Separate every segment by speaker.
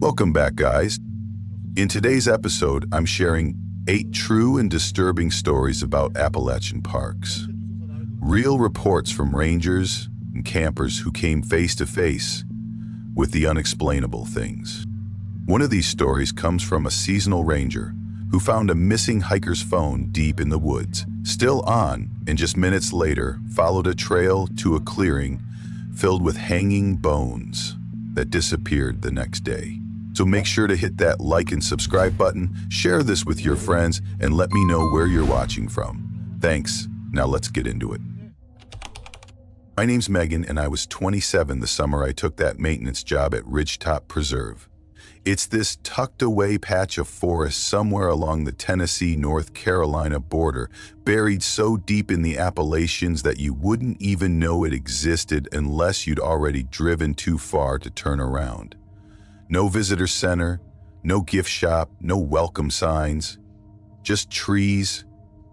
Speaker 1: Welcome back, guys. In today's episode, I'm sharing 8 true and disturbing stories about Appalachian parks. Real reports from rangers and campers who came face to face with the unexplainable things. One of these stories comes from a seasonal ranger who found a missing hiker's phone deep in the woods, still on, and just minutes later followed a trail to a clearing filled with hanging bones that disappeared the next day. So make sure to hit that like and subscribe button, share this with your friends, and let me know where you're watching from. Thanks. Now let's get into it. My name's Megan, and I was 27 the summer I took that maintenance job at Ridgetop Preserve. It's this tucked-away patch of forest somewhere along the Tennessee-North Carolina border, buried so deep in the Appalachians that you wouldn't even know it existed unless you'd already driven too far to turn around. No visitor center, no gift shop, no welcome signs. Just trees,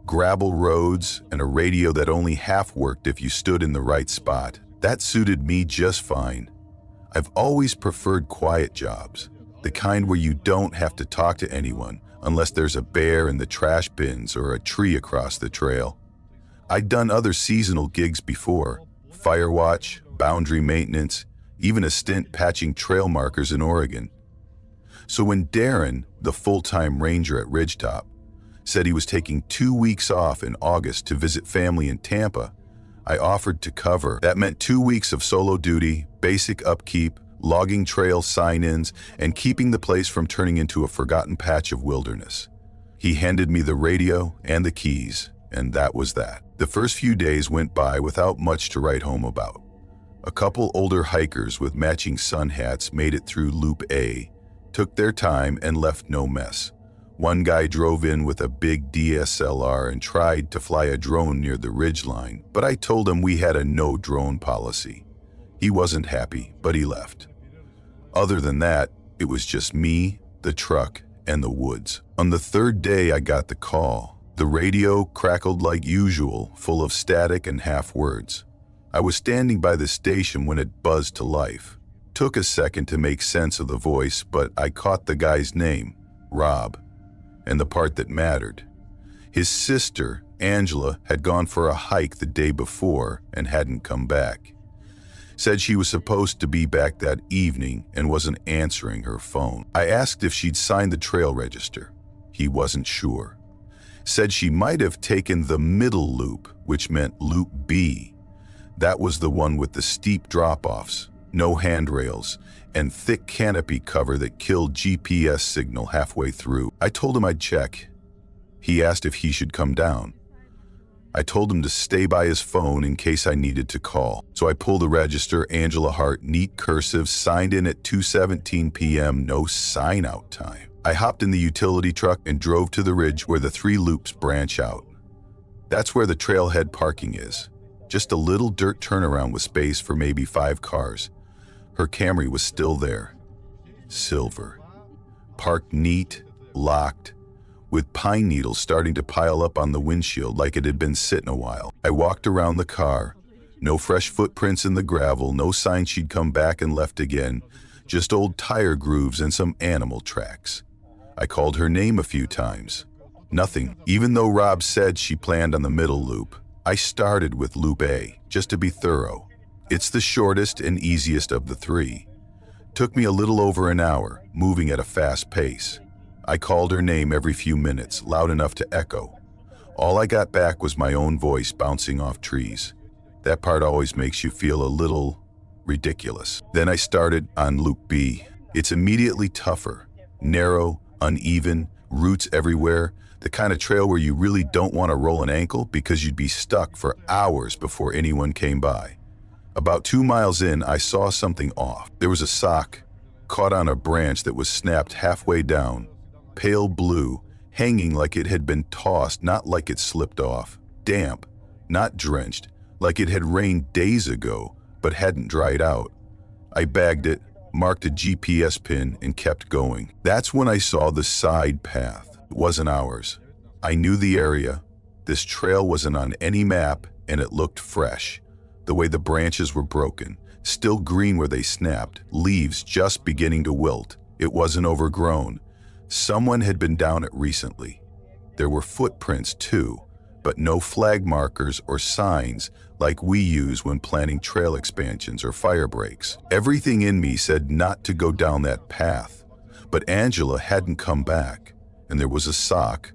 Speaker 1: gravel roads, and a radio that only half worked if you stood in the right spot. That suited me just fine. I've always preferred quiet jobs. The kind where you don't have to talk to anyone unless there's a bear in the trash bins or a tree across the trail. I'd done other seasonal gigs before: fire watch, boundary maintenance, even a stint patching trail markers in Oregon. So when Darren, the full-time ranger at Ridgetop, said he was taking 2 weeks off in August to visit family in Tampa, I offered to cover. That meant 2 weeks of solo duty, basic upkeep, logging trail sign-ins, and keeping the place from turning into a forgotten patch of wilderness. He handed me the radio and the keys, and that was that. The first few days went by without much to write home about. A couple older hikers with matching sun hats made it through Loop A, took their time, and left no mess. One guy drove in with a big DSLR and tried to fly a drone near the ridgeline, but I told him we had a no-drone policy. He wasn't happy, but he left. Other than that, it was just me, the truck, and the woods. On the third day I got the call. The radio crackled like usual, full of static and half words. I was standing by the station when it buzzed to life. Took a second to make sense of the voice, but I caught the guy's name, Rob, and the part that mattered. His sister, Angela, had gone for a hike the day before and hadn't come back. Said she was supposed to be back that evening and wasn't answering her phone. I asked if she'd signed the trail register. He wasn't sure. Said she might have taken the middle loop, which meant Loop B. That was the one with the steep drop-offs, no handrails, and thick canopy cover that killed GPS signal halfway through. I told him I'd check. He asked if he should come down. I told him to stay by his phone in case I needed to call. So I pulled the register, Angela Hart, neat cursive, signed in at 2:17 p.m., no sign-out time. I hopped in the utility truck and drove to the ridge where the 3 loops branch out. That's where the trailhead parking is. Just a little dirt turnaround with space for maybe 5 cars. Her Camry was still there. Silver. Parked neat, locked, with pine needles starting to pile up on the windshield like it had been sitting a while. I walked around the car. No fresh footprints in the gravel, no sign she'd come back and left again, just old tire grooves and some animal tracks. I called her name a few times. Nothing. Even though Rob said she planned on the middle loop, I started with Loop A, just to be thorough. It's the shortest and easiest of the 3. Took me a little over an hour, moving at a fast pace. I called her name every few minutes, loud enough to echo. All I got back was my own voice bouncing off trees. That part always makes you feel a little ridiculous. Then I started on Loop B. It's immediately tougher. Narrow, uneven, roots everywhere, the kind of trail where you really don't want to roll an ankle because you'd be stuck for hours before anyone came by. About 2 miles in, I saw something off. There was a sock caught on a branch that was snapped halfway down, pale blue, hanging like it had been tossed, not like it slipped off. Damp, not drenched, like it had rained days ago, but hadn't dried out. I bagged it, marked a GPS pin, and kept going. That's when I saw the side path. It wasn't ours. I knew the area. This trail wasn't on any map, and it looked fresh. The way the branches were broken, still green where they snapped, leaves just beginning to wilt. It wasn't overgrown. Someone had been down it recently. There were footprints too, but no flag markers or signs like we use when planning trail expansions or fire breaks. Everything in me said not to go down that path, but Angela hadn't come back, and there was a sock,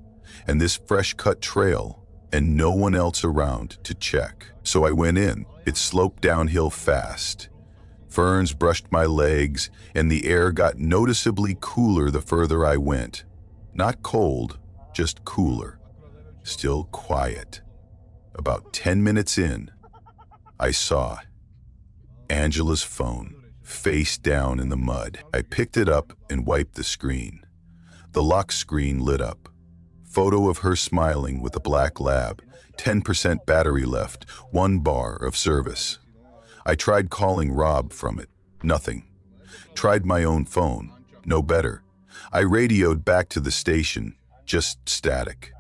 Speaker 1: and this fresh-cut trail, and no one else around to check. So I went in. It sloped downhill fast. Ferns brushed my legs, and the air got noticeably cooler the further I went. Not cold, just cooler. Still quiet. About 10 minutes in, I saw Angela's phone, face down in the mud. I picked it up and wiped the screen. The lock screen lit up. Photo of her smiling with a black lab, 10% battery left, 1 bar of service. I tried calling Rob from it. Nothing. Tried my own phone. No better. I radioed back to the station. Just static.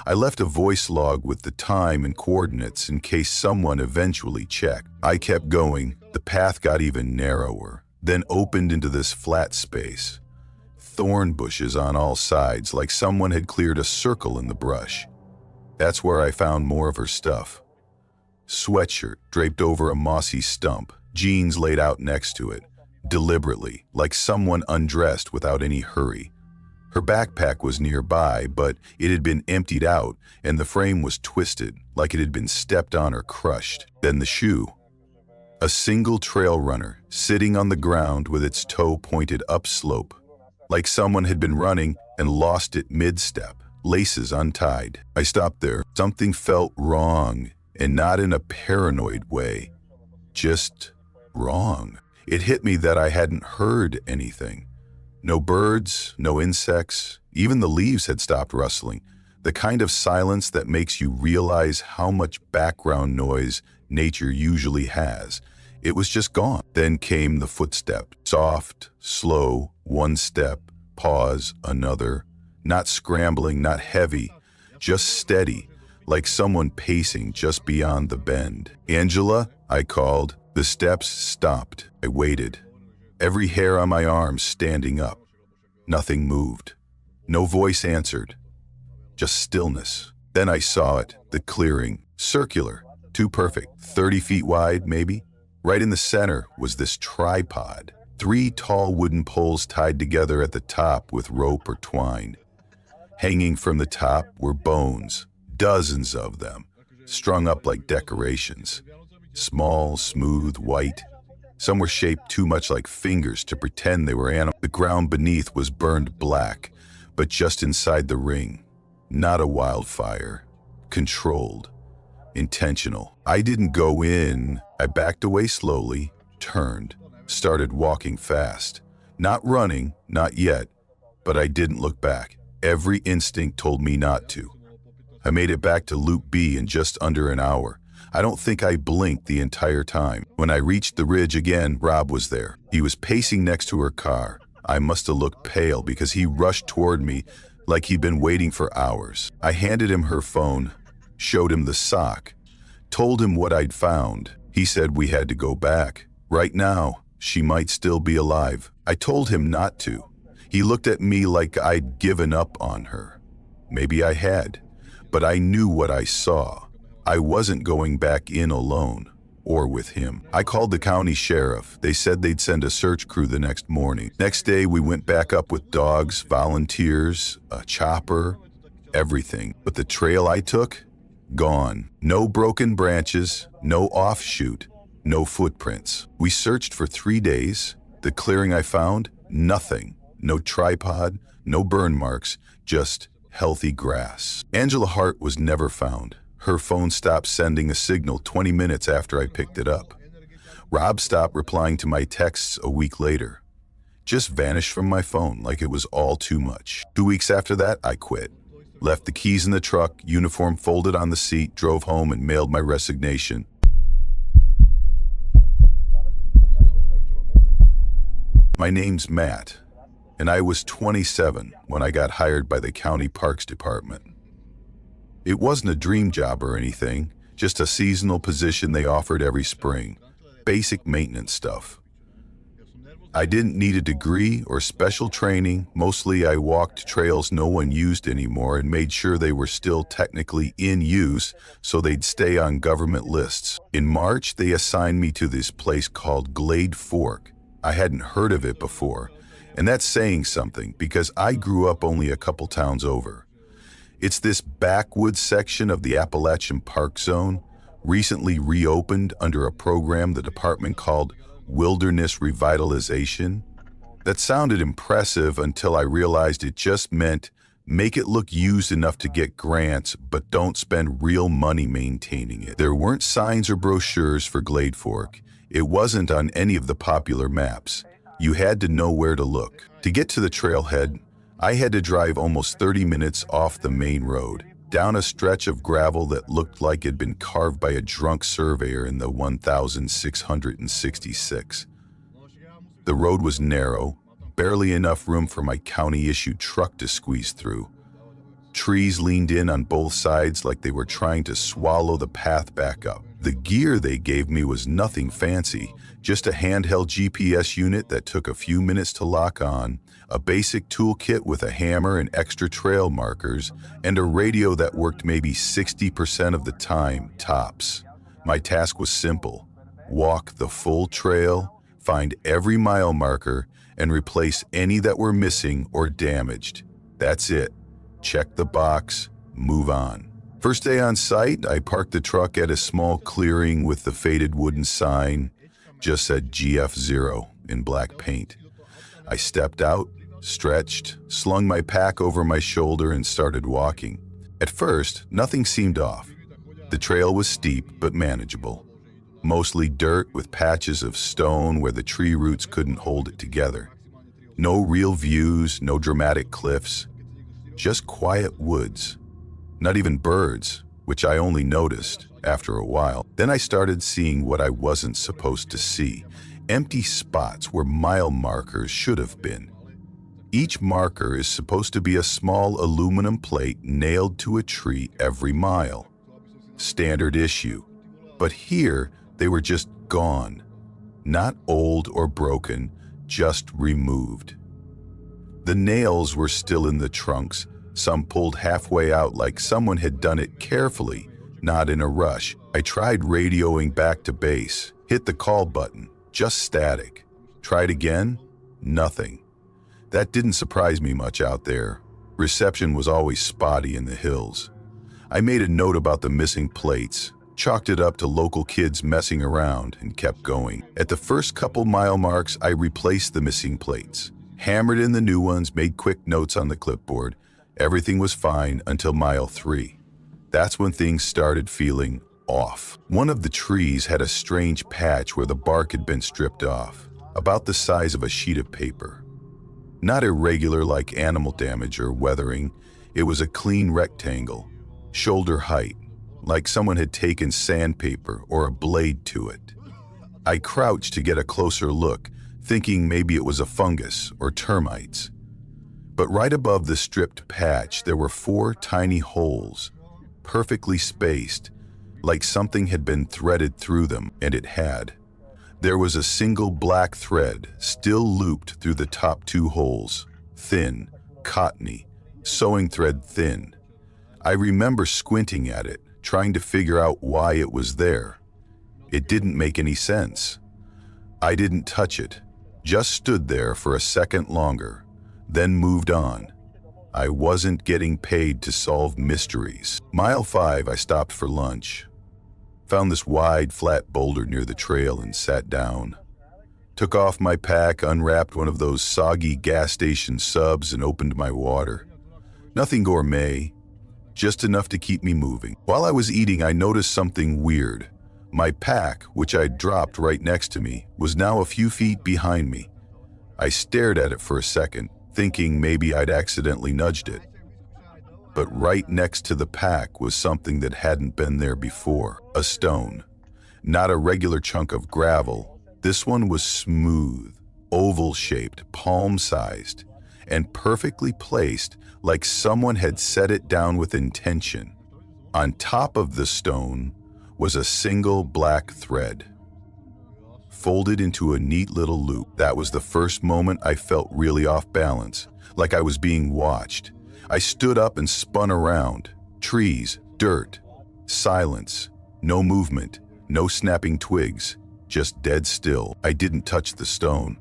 Speaker 1: I left a voice log with the time and coordinates in case someone eventually checked. I kept going. The path got even narrower, then opened into this flat space. Thorn bushes on all sides, like someone had cleared a circle in the brush. That's where I found more of her stuff. Sweatshirt draped over a mossy stump, jeans laid out next to it, deliberately, like someone undressed without any hurry. Her backpack was nearby, but it had been emptied out, and the frame was twisted, like it had been stepped on or crushed. Then the shoe. A single trail runner, sitting on the ground with its toe pointed upslope, like someone had been running and lost it mid-step, laces untied. I stopped there. Something felt wrong, and not in a paranoid way. Just wrong. It hit me that I hadn't heard anything. No birds, no insects, even the leaves had stopped rustling, the kind of silence that makes you realize how much background noise nature usually has. It was just gone. Then came the footstep, soft, slow, 1 step, pause, another, not scrambling, not heavy, just steady, like someone pacing just beyond the bend. "Angela," I called. The steps stopped. I waited. Every hair on my arm standing up. Nothing moved. No voice answered. Just stillness. Then I saw it, the clearing. Circular. Too perfect. 30 feet wide, maybe? Right in the center was this tripod. 3 tall wooden poles tied together at the top with rope or twine. Hanging from the top were bones, dozens of them, strung up like decorations. Small, smooth, white. Some were shaped too much like fingers to pretend they were animals. The ground beneath was burned black, but just inside the ring. Not a wildfire. Controlled. Intentional. I didn't go in. I backed away slowly, turned, started walking fast. Not running, not yet, but I didn't look back. Every instinct told me not to. I made it back to Loop B in just under an hour. I don't think I blinked the entire time. When I reached the ridge again, Rob was there. He was pacing next to her car. I must have looked pale because he rushed toward me like he'd been waiting for hours. I handed him her phone, showed him the sock, told him what I'd found. He said we had to go back. Right now, she might still be alive. I told him not to. He looked at me like I'd given up on her. Maybe I had, but I knew what I saw. I wasn't going back in alone, or with him. I called the county sheriff. They said they'd send a search crew the next morning. Next day, we went back up with dogs, volunteers, a chopper, everything. But the trail I took? Gone. No broken branches, no offshoot, no footprints. We searched for 3 days. The clearing I found? Nothing. No tripod, no burn marks, just healthy grass. Angela Hart was never found. Her phone stopped sending a signal 20 minutes after I picked it up. Rob stopped replying to my texts a week later. Just vanished from my phone like it was all too much. 2 weeks after that, I quit. Left the keys in the truck, uniform folded on the seat, drove home and mailed my resignation. My name's Matt, and I was 27 when I got hired by the County Parks Department. It wasn't a dream job or anything, just a seasonal position they offered every spring. Basic maintenance stuff. I didn't need a degree or special training. Mostly I walked trails no one used anymore and made sure they were still technically in use so they'd stay on government lists. In March, they assigned me to this place called Glade Fork. I hadn't heard of it before, and that's saying something because I grew up only a couple towns over. It's this backwoods section of the Appalachian Park Zone, recently reopened under a program the department called Wilderness Revitalization. That sounded impressive until I realized it just meant make it look used enough to get grants, but don't spend real money maintaining it. There weren't signs or brochures for Glade Fork. It wasn't on any of the popular maps. You had to know where to look. To get to the trailhead, I had to drive almost 30 minutes off the main road, down a stretch of gravel that looked like it'd been carved by a drunk surveyor in the 1666. The road was narrow, barely enough room for my county-issued truck to squeeze through. Trees leaned in on both sides like they were trying to swallow the path back up. The gear they gave me was nothing fancy, just a handheld GPS unit that took a few minutes to lock on, a basic toolkit with a hammer and extra trail markers, and a radio that worked maybe 60% of the time, tops. My task was simple: walk the full trail, find every mile marker, and replace any that were missing or damaged. That's it. Check the box, move on. First day on site, I parked the truck at a small clearing with the faded wooden sign, just said GF0 in black paint. I stepped out, stretched, slung my pack over my shoulder, and started walking. At first, nothing seemed off. The trail was steep but manageable. Mostly dirt with patches of stone where the tree roots couldn't hold it together. No real views, no dramatic cliffs, just quiet woods. Not even birds, which I only noticed after a while. Then I started seeing what I wasn't supposed to see: empty spots where mile markers should have been. Each marker is supposed to be a small aluminum plate nailed to a tree every mile. Standard issue. But here, they were just gone. Not old or broken, just removed. The nails were still in the trunks, some pulled halfway out like someone had done it carefully, not in a rush. I tried radioing back to base, hit the call button, just static. Tried again, nothing. That didn't surprise me much out there. Reception was always spotty in the hills. I made a note about the missing plates, chalked it up to local kids messing around, and kept going. At the first couple mile marks, I replaced the missing plates, hammered in the new ones, made quick notes on the clipboard. Everything was fine until mile 3. That's when things started feeling off. One of the trees had a strange patch where the bark had been stripped off, about the size of a sheet of paper. Not irregular like animal damage or weathering, it was a clean rectangle, shoulder height, like someone had taken sandpaper or a blade to it. I crouched to get a closer look, thinking maybe it was a fungus or termites. But right above the stripped patch, there were 4 tiny holes, perfectly spaced, like something had been threaded through them, and it had. There was a single black thread, still looped through the top 2 holes, thin, cottony, sewing thread thin. I remember squinting at it, trying to figure out why it was there. It didn't make any sense. I didn't touch it, just stood there for a second longer, then moved on. I wasn't getting paid to solve mysteries. Mile 5, I stopped for lunch. Found this wide, flat boulder near the trail and sat down. Took off my pack, unwrapped one of those soggy gas station subs, and opened my water. Nothing gourmet, just enough to keep me moving. While I was eating, I noticed something weird. My pack, which I'd dropped right next to me, was now a few feet behind me. I stared at it for a second, thinking maybe I'd accidentally nudged it. But right next to the pack was something that hadn't been there before, a stone. Not a regular chunk of gravel. This one was smooth, oval-shaped, palm-sized, and perfectly placed like someone had set it down with intention. On top of the stone was a single black thread. folded into a neat little loop. That was the first moment I felt really off balance, like I was being watched. I stood up and spun around. Trees, dirt, silence, no movement, no snapping twigs, just dead still. I didn't touch the stone.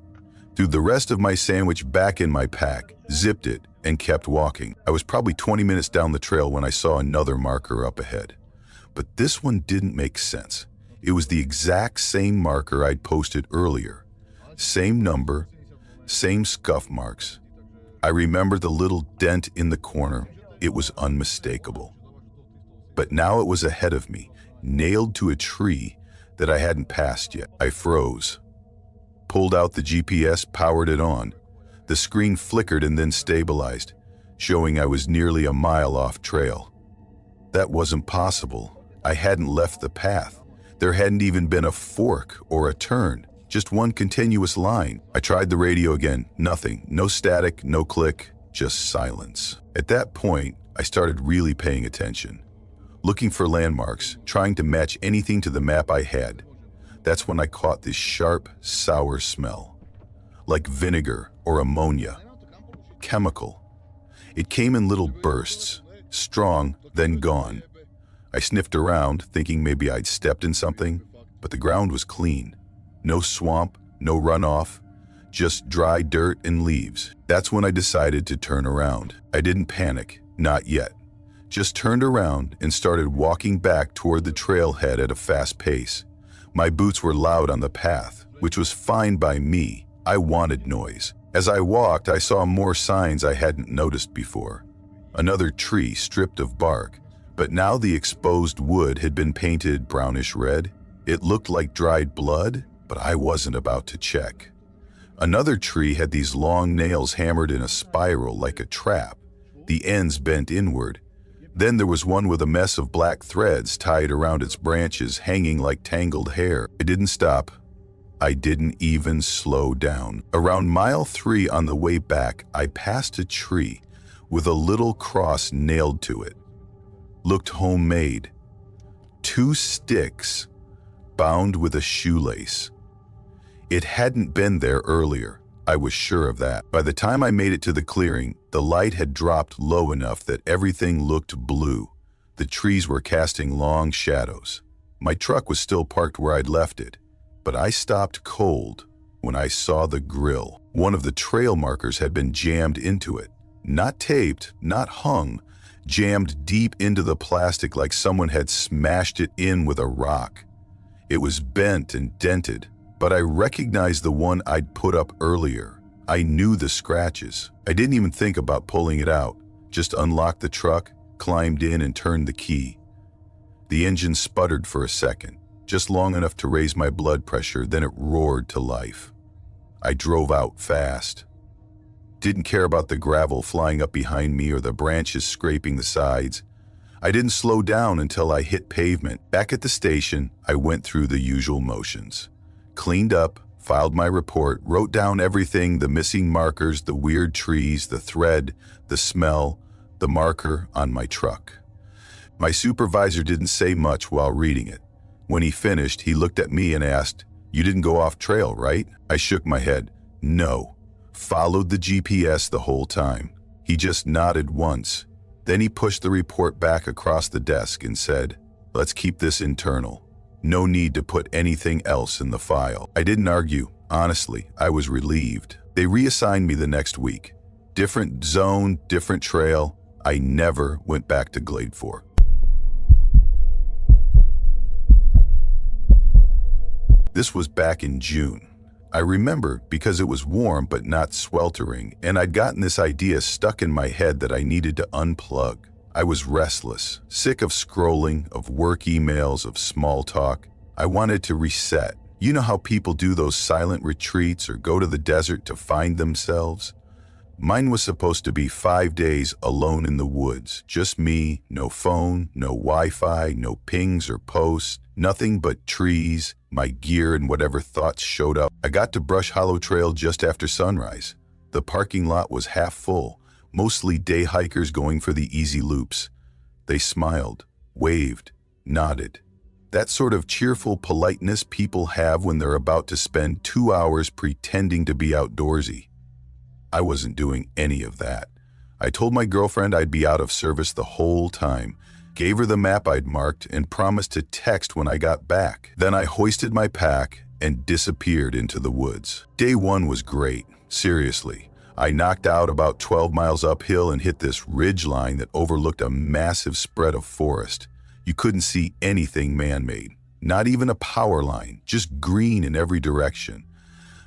Speaker 1: Threw the rest of my sandwich back in my pack, zipped it, and kept walking. I was probably 20 minutes down the trail when I saw another marker up ahead. But this one didn't make sense. It was the exact same marker I'd posted earlier. Same number, same scuff marks. I remember the little dent in the corner. It was unmistakable. But now it was ahead of me, nailed to a tree that I hadn't passed yet. I froze. Pulled out the GPS, powered it on. The screen flickered and then stabilized, showing I was nearly a mile off trail. That wasn't possible. I hadn't left the path. There hadn't even been a fork or a turn, just one continuous line. I tried the radio again, nothing, no static, no click, just silence. At that point, I started really paying attention, looking for landmarks, trying to match anything to the map I had. That's when I caught this sharp, sour smell, like vinegar or ammonia, chemical. It came in little bursts, strong, then gone. I sniffed around, thinking maybe I'd stepped in something, but the ground was clean. No swamp, no runoff, just dry dirt and leaves. That's when I decided to turn around. I didn't panic, not yet. Just turned around and started walking back toward the trailhead at a fast pace. My boots were loud on the path, which was fine by me. I wanted noise. As I walked, I saw more signs I hadn't noticed before. Another tree stripped of bark, but now the exposed wood had been painted brownish red. It looked like dried blood, but I wasn't about to check. Another tree had these long nails hammered in a spiral like a trap, the ends bent inward. Then there was one with a mess of black threads tied around its branches, hanging like tangled hair. I didn't stop. I didn't even slow down. Around mile 3 on the way back, I passed a tree with a little cross nailed to it. Looked homemade. 2 sticks bound with a shoelace. It hadn't been there earlier. I was sure of that. By the time I made it to the clearing, the light had dropped low enough that everything looked blue. The trees were casting long shadows. My truck was still parked where I'd left it, but I stopped cold when I saw the grill. One of the trail markers had been jammed into it. Not taped, not hung, jammed deep into the plastic like someone had smashed it in with a rock. It was bent and dented, but I recognized the one I'd put up earlier. I knew the scratches. I didn't even think about pulling it out. Just unlocked the truck, climbed in, and turned the key. The engine sputtered for a second, just long enough to raise my blood pressure, then it roared to life. I drove out fast. Didn't care about the gravel flying up behind me or the branches scraping the sides. I didn't slow down until I hit pavement. Back at the station, I went through the usual motions. Cleaned up, filed my report, wrote down everything, the missing markers, the weird trees, the thread, the smell, the marker on my truck. My supervisor didn't say much while reading it. When he finished, he looked at me and asked, "You didn't go off trail, right?" I shook my head. "No. Followed the GPS the whole time." He just nodded once. Then he pushed the report back across the desk and said, "Let's keep this internal. No need to put anything else in the file." I didn't argue. Honestly, I was relieved. They reassigned me the next week. Different zone, different trail. I never went back to Glade 4. This was back in June. I remember because it was warm but not sweltering, and I'd gotten this idea stuck in my head that I needed to unplug. I was restless, sick of scrolling, of work emails, of small talk. I wanted to reset. You know how people do those silent retreats or go to the desert to find themselves? Mine was supposed to be 5 days alone in the woods. Just me, no phone, no Wi-Fi, no pings or posts, nothing but trees, my gear, and whatever thoughts showed up. I got to Brush Hollow Trail just after sunrise. The parking lot was half full, mostly day hikers going for the easy loops. They smiled, waved, nodded. That sort of cheerful politeness people have when they're about to spend 2 hours pretending to be outdoorsy. I wasn't doing any of that. I told my girlfriend I'd be out of service the whole time, gave her the map I'd marked, and promised to text when I got back. Then I hoisted my pack and disappeared into the woods. Day 1 was great, seriously. I knocked out about 12 miles uphill and hit this ridge line that overlooked a massive spread of forest. You couldn't see anything man-made, not even a power line, just green in every direction.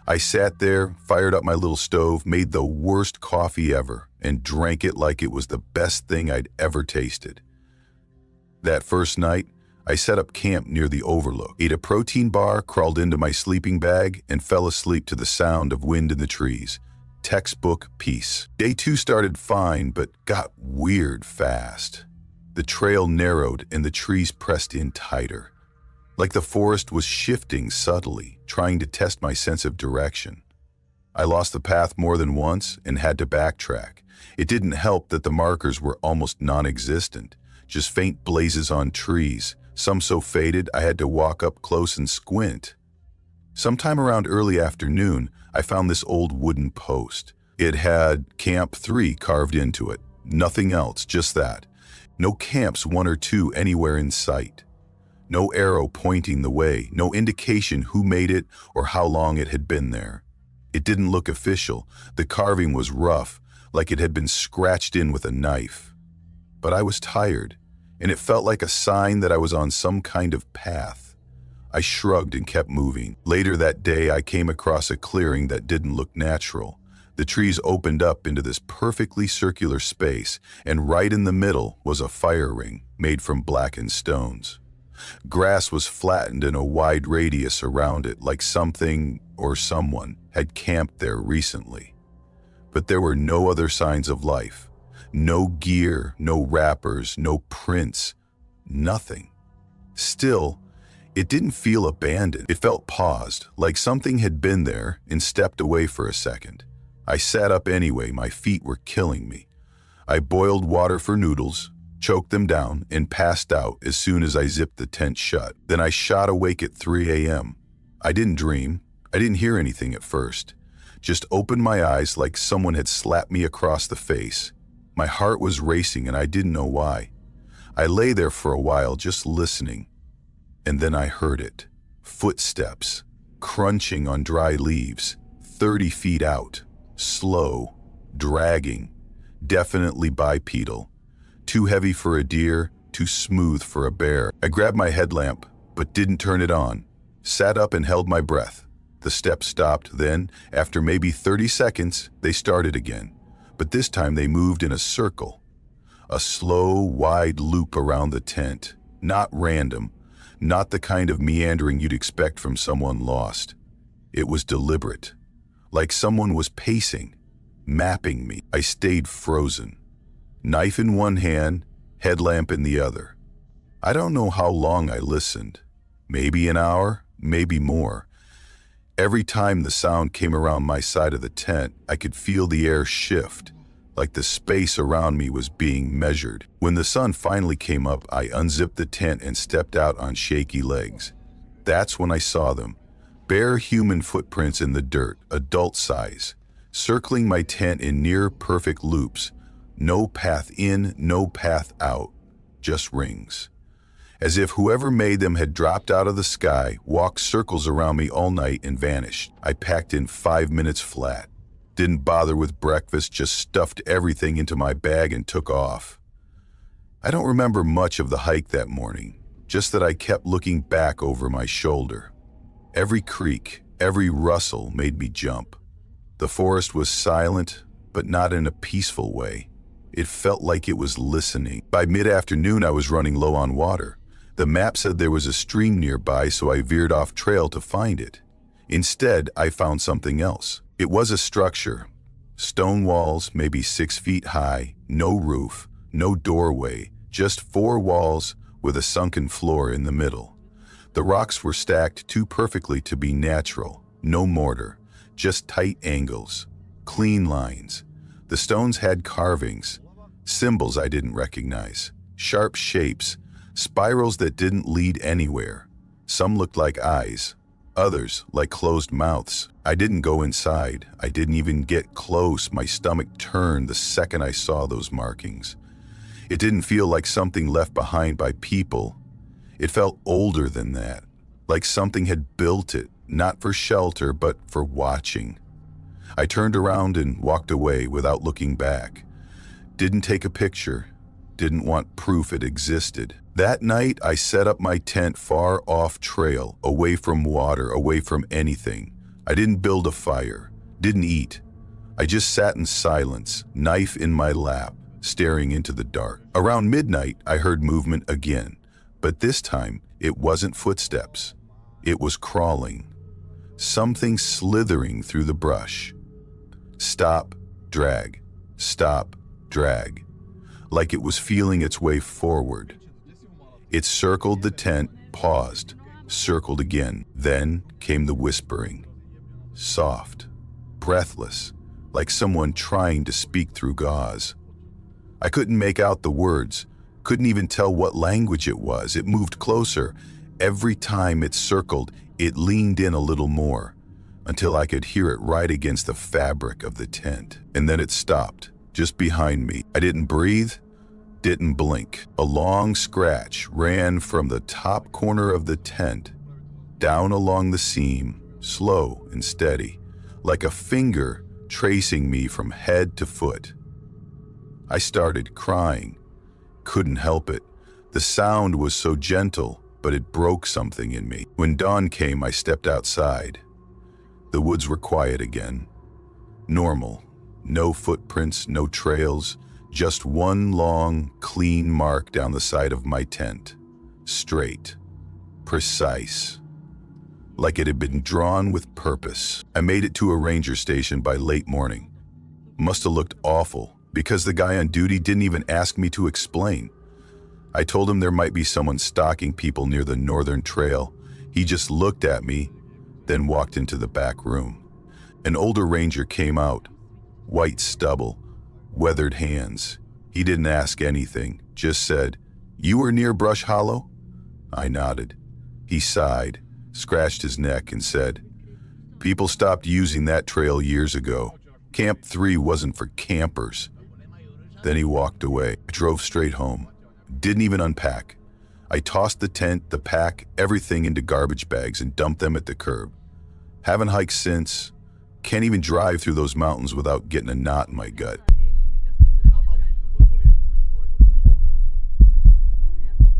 Speaker 1: I sat there, fired up my little stove, made the worst coffee ever, and drank it like it was the best thing I'd ever tasted. That first night, I set up camp near the overlook, ate a protein bar, crawled into my sleeping bag, and fell asleep to the sound of wind in the trees. Textbook peace. Day 2 started fine, but got weird fast. The trail narrowed and the trees pressed in tighter, like the forest was shifting subtly, trying to test my sense of direction. I lost the path more than once and had to backtrack. It didn't help that the markers were almost non-existent, just faint blazes on trees, some so faded I had to walk up close and squint. Sometime around early afternoon, I found this old wooden post. It had Camp 3 carved into it. Nothing else, just that. No camps 1 or 2 anywhere in sight. No arrow pointing the way, no indication who made it or how long it had been there. It didn't look official. The carving was rough, like it had been scratched in with a knife. But I was tired, and it felt like a sign that I was on some kind of path. I shrugged and kept moving. Later that day, I came across a clearing that didn't look natural. The trees opened up into this perfectly circular space, and right in the middle was a fire ring made from blackened stones. Grass was flattened in a wide radius around it, like something or someone had camped there recently. But there were no other signs of life. No gear, no wrappers, no prints, nothing. Still, it didn't feel abandoned. It felt paused, like something had been there and stepped away for a second. I sat up anyway, my feet were killing me. I boiled water for noodles, choked them down, and passed out as soon as I zipped the tent shut. Then I shot awake at 3 a.m. I didn't dream. I didn't hear anything at first. Just opened my eyes like someone had slapped me across the face. My heart was racing and I didn't know why. I lay there for a while just listening. And then I heard it. Footsteps, crunching on dry leaves, 30 feet out. Slow, dragging, definitely bipedal. Too heavy for a deer, too smooth for a bear. I grabbed my headlamp, but didn't turn it on. Sat up and held my breath. The steps stopped, then, after maybe 30 seconds, they started again. But this time they moved in a circle. A slow, wide loop around the tent. Not random, not the kind of meandering you'd expect from someone lost. It was deliberate. Like someone was pacing, mapping me. I stayed frozen. Knife in one hand, headlamp in the other. I don't know how long I listened. Maybe an hour, maybe more. Every time the sound came around my side of the tent, I could feel the air shift, like the space around me was being measured. When the sun finally came up, I unzipped the tent and stepped out on shaky legs. That's when I saw them. Bare human footprints in the dirt, adult size, circling my tent in near-perfect loops. No path in, no path out, just rings. As if whoever made them had dropped out of the sky, walked circles around me all night and vanished. I packed in 5 minutes flat. Didn't bother with breakfast, just stuffed everything into my bag and took off. I don't remember much of the hike that morning, just that I kept looking back over my shoulder. Every creak, every rustle made me jump. The forest was silent, but not in a peaceful way. It felt like it was listening. By mid-afternoon, I was running low on water. The map said there was a stream nearby, so I veered off trail to find it. Instead, I found something else. It was a structure. Stone walls, maybe 6 feet high, no roof, no doorway, just 4 walls with a sunken floor in the middle. The rocks were stacked too perfectly to be natural. No mortar, just tight angles, clean lines. The stones had carvings, symbols I didn't recognize, sharp shapes, Spirals that didn't lead anywhere. Some looked like eyes, others like closed mouths. I didn't go inside. I didn't even get close. My stomach turned the second I saw those markings. It didn't feel like something left behind by people. It felt older than that, like something had built it, not for shelter, but for watching. I turned around and walked away without looking back. Didn't take a picture, didn't want proof it existed. That night, I set up my tent far off trail, away from water, away from anything. I didn't build a fire, didn't eat. I just sat in silence, knife in my lap, staring into the dark. Around midnight, I heard movement again, but this time, it wasn't footsteps. It was crawling. Something slithering through the brush. Stop, drag, stop, drag, like it was feeling its way forward. It circled the tent, paused, circled again. Then came the whispering. Soft, breathless, like someone trying to speak through gauze. I couldn't make out the words, couldn't even tell what language it was. It moved closer. Every time it circled, it leaned in a little more, until I could hear it right against the fabric of the tent. And then it stopped, just behind me. I didn't breathe, didn't blink. A long scratch ran from the top corner of the tent, down along the seam, slow and steady, like a finger tracing me from head to foot. I started crying. Couldn't help it. The sound was so gentle, but it broke something in me. When dawn came, I stepped outside. The woods were quiet again. Normal. No footprints, no trails, just one long, clean mark down the side of my tent. Straight. Precise. Like it had been drawn with purpose. I made it to a ranger station by late morning. Must have looked awful, because the guy on duty didn't even ask me to explain. I told him there might be someone stalking people near the northern trail. He just looked at me, then walked into the back room. An older ranger came out, white stubble, weathered hands. He didn't ask anything, just said, "You were near Brush Hollow?" I nodded. He sighed, scratched his neck and said, "People stopped using that trail years ago. Camp 3 wasn't for campers." Then he walked away. I drove straight home. Didn't even unpack. I tossed the tent, the pack, everything into garbage bags and dumped them at the curb. Haven't hiked since. Can't even drive through those mountains without getting a knot in my gut.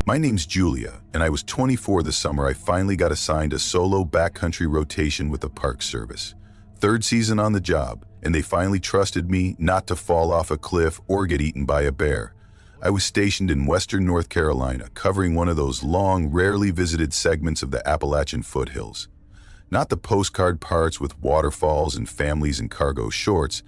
Speaker 1: My name's Julia, and I was 24 this summer. I finally got assigned a solo backcountry rotation with the Park Service. Third season on the job, and they finally trusted me not to fall off a cliff or get eaten by a bear. I was stationed in western North Carolina, covering one of those long, rarely visited segments of the Appalachian foothills. Not the postcard parts with waterfalls and families in cargo shorts.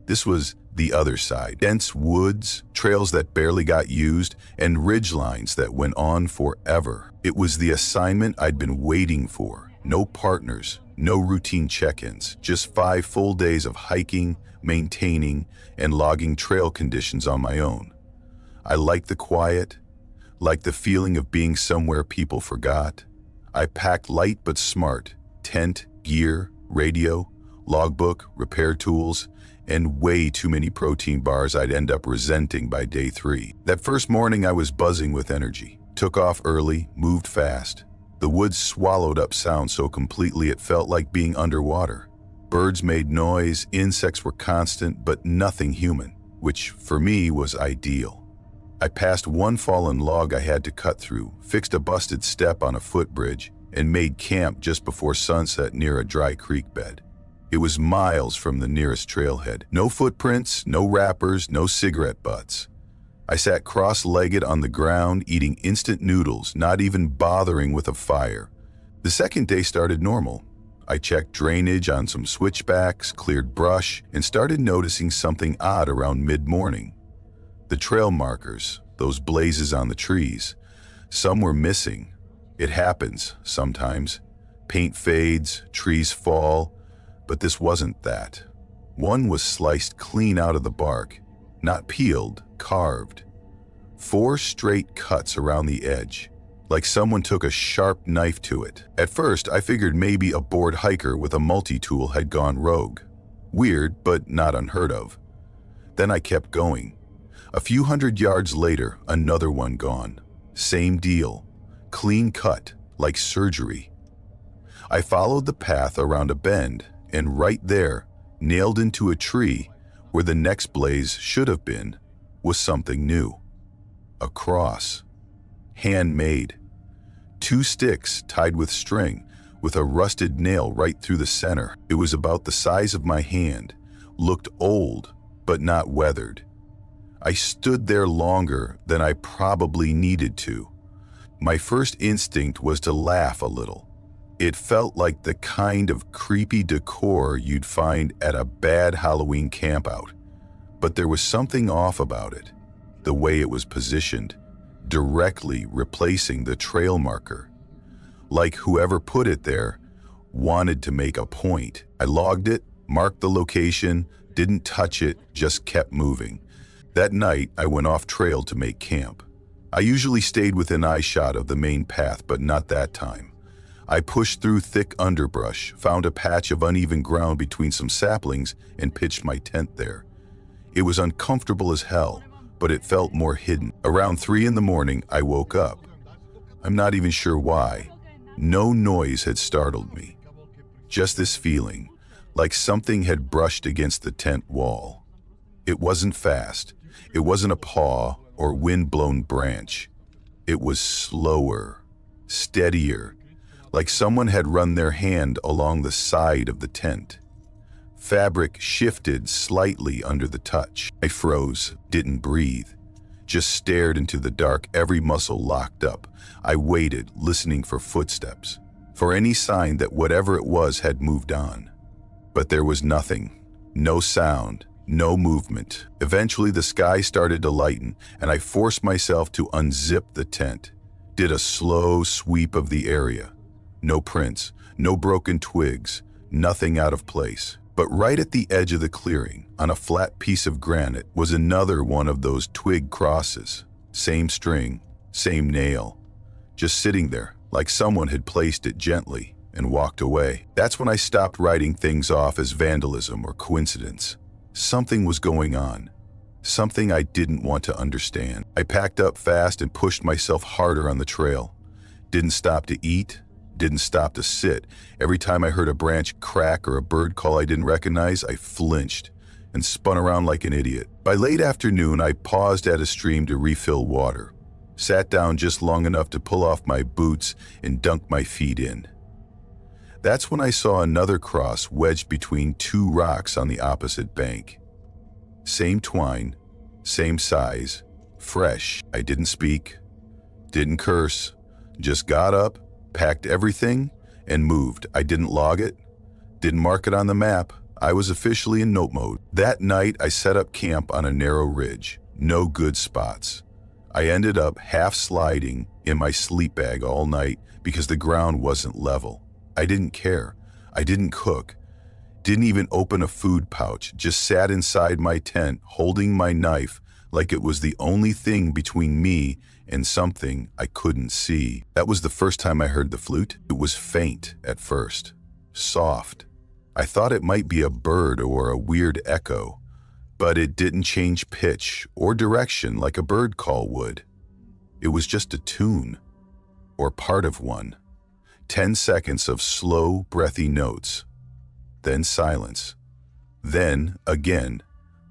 Speaker 1: This was the other side. Dense woods, trails that barely got used, and ridge lines that went on forever. It was the assignment I'd been waiting for. No partners, no routine check-ins, just 5 full days of hiking, maintaining, and logging trail conditions on my own. I liked the quiet, liked the feeling of being somewhere people forgot. I packed light but smart, tent, gear, radio, logbook, repair tools, and way too many protein bars I'd end up resenting by day 3. That first morning I was buzzing with energy. Took off early, moved fast. The woods swallowed up sound so completely it felt like being underwater. Birds made noise, insects were constant, but nothing human, which for me was ideal. I passed one fallen log I had to cut through, fixed a busted step on a footbridge, and made camp just before sunset near a dry creek bed. It was miles from the nearest trailhead. No footprints, no wrappers, no cigarette butts. I sat cross-legged on the ground, eating instant noodles, not even bothering with a fire. The second day started normal. I checked drainage on some switchbacks, cleared brush, and started noticing something odd around mid-morning. The trail markers, those blazes on the trees, some were missing. It happens sometimes. Paint fades, trees fall, but this wasn't that. One was sliced clean out of the bark, not peeled, carved. 4 straight cuts around the edge, like someone took a sharp knife to it. At first, I figured maybe a bored hiker with a multi-tool had gone rogue. Weird, but not unheard of. Then I kept going. A few hundred yards later, another one gone. Same deal. Clean cut, like surgery. I followed the path around a bend, and right there, nailed into a tree, where the next blaze should have been, was something new. A cross. Handmade. 2 sticks tied with string, with a rusted nail right through the center. It was about the size of my hand, looked old, but not weathered. I stood there longer than I probably needed to. My first instinct was to laugh a little. It felt like the kind of creepy decor you'd find at a bad Halloween campout. But there was something off about it, the way it was positioned, directly replacing the trail marker. Like whoever put it there wanted to make a point. I logged it, marked the location, didn't touch it, just kept moving. That night, I went off trail to make camp. I usually stayed within eyeshot of the main path, but not that time. I pushed through thick underbrush, found a patch of uneven ground between some saplings, and pitched my tent there. It was uncomfortable as hell, but it felt more hidden. Around 3 in the morning, I woke up. I'm not even sure why. No noise had startled me. Just this feeling, like something had brushed against the tent wall. It wasn't fast. It wasn't a paw or wind-blown branch. It was slower, steadier, like someone had run their hand along the side of the tent. Fabric shifted slightly under the touch. I froze, didn't breathe, just stared into the dark, every muscle locked up. I waited, listening for footsteps, for any sign that whatever it was had moved on. But there was nothing, no sound, no movement. Eventually the sky started to lighten, and I forced myself to unzip the tent. Did a slow sweep of the area. No prints, no broken twigs, nothing out of place. But right at the edge of the clearing, on a flat piece of granite, was another one of those twig crosses. Same string, same nail. Just sitting there, like someone had placed it gently and walked away. That's when I stopped writing things off as vandalism or coincidence. Something was going on. Something I didn't want to understand. I packed up fast and pushed myself harder on the trail. Didn't stop to eat. Didn't stop to sit. Every time I heard a branch crack or a bird call I didn't recognize, I flinched and spun around like an idiot. By late afternoon, I paused at a stream to refill water. Sat down just long enough to pull off my boots and dunk my feet in. That's when I saw another cross wedged between 2 rocks on the opposite bank. Same twine, same size, fresh. I didn't speak, didn't curse, just got up, packed everything, and moved. I didn't log it, didn't mark it on the map. I was officially in note mode. That night, I set up camp on a narrow ridge. No good spots. I ended up half sliding in my sleep bag all night because the ground wasn't level. I didn't care. I didn't cook. Didn't even open a food pouch. Just sat inside my tent, holding my knife like it was the only thing between me and something I couldn't see. That was the first time I heard the flute. It was faint at first, soft. I thought it might be a bird or a weird echo, but it didn't change pitch or direction like a bird call would. It was just a tune, or part of one. 10 seconds of slow, breathy notes. Then silence. Then, again,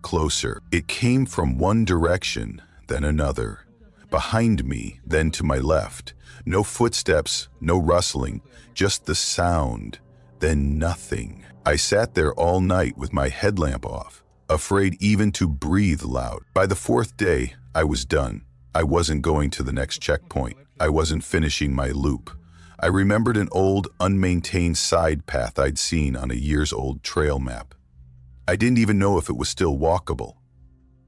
Speaker 1: closer. It came from one direction, then another. Behind me, then to my left. No footsteps, no rustling, just the sound, then nothing. I sat there all night with my headlamp off, afraid even to breathe loud. By the 4th day, I was done. I wasn't going to the next checkpoint. I wasn't finishing my loop. I remembered an old, unmaintained side path I'd seen on a years-old trail map. I didn't even know if it was still walkable,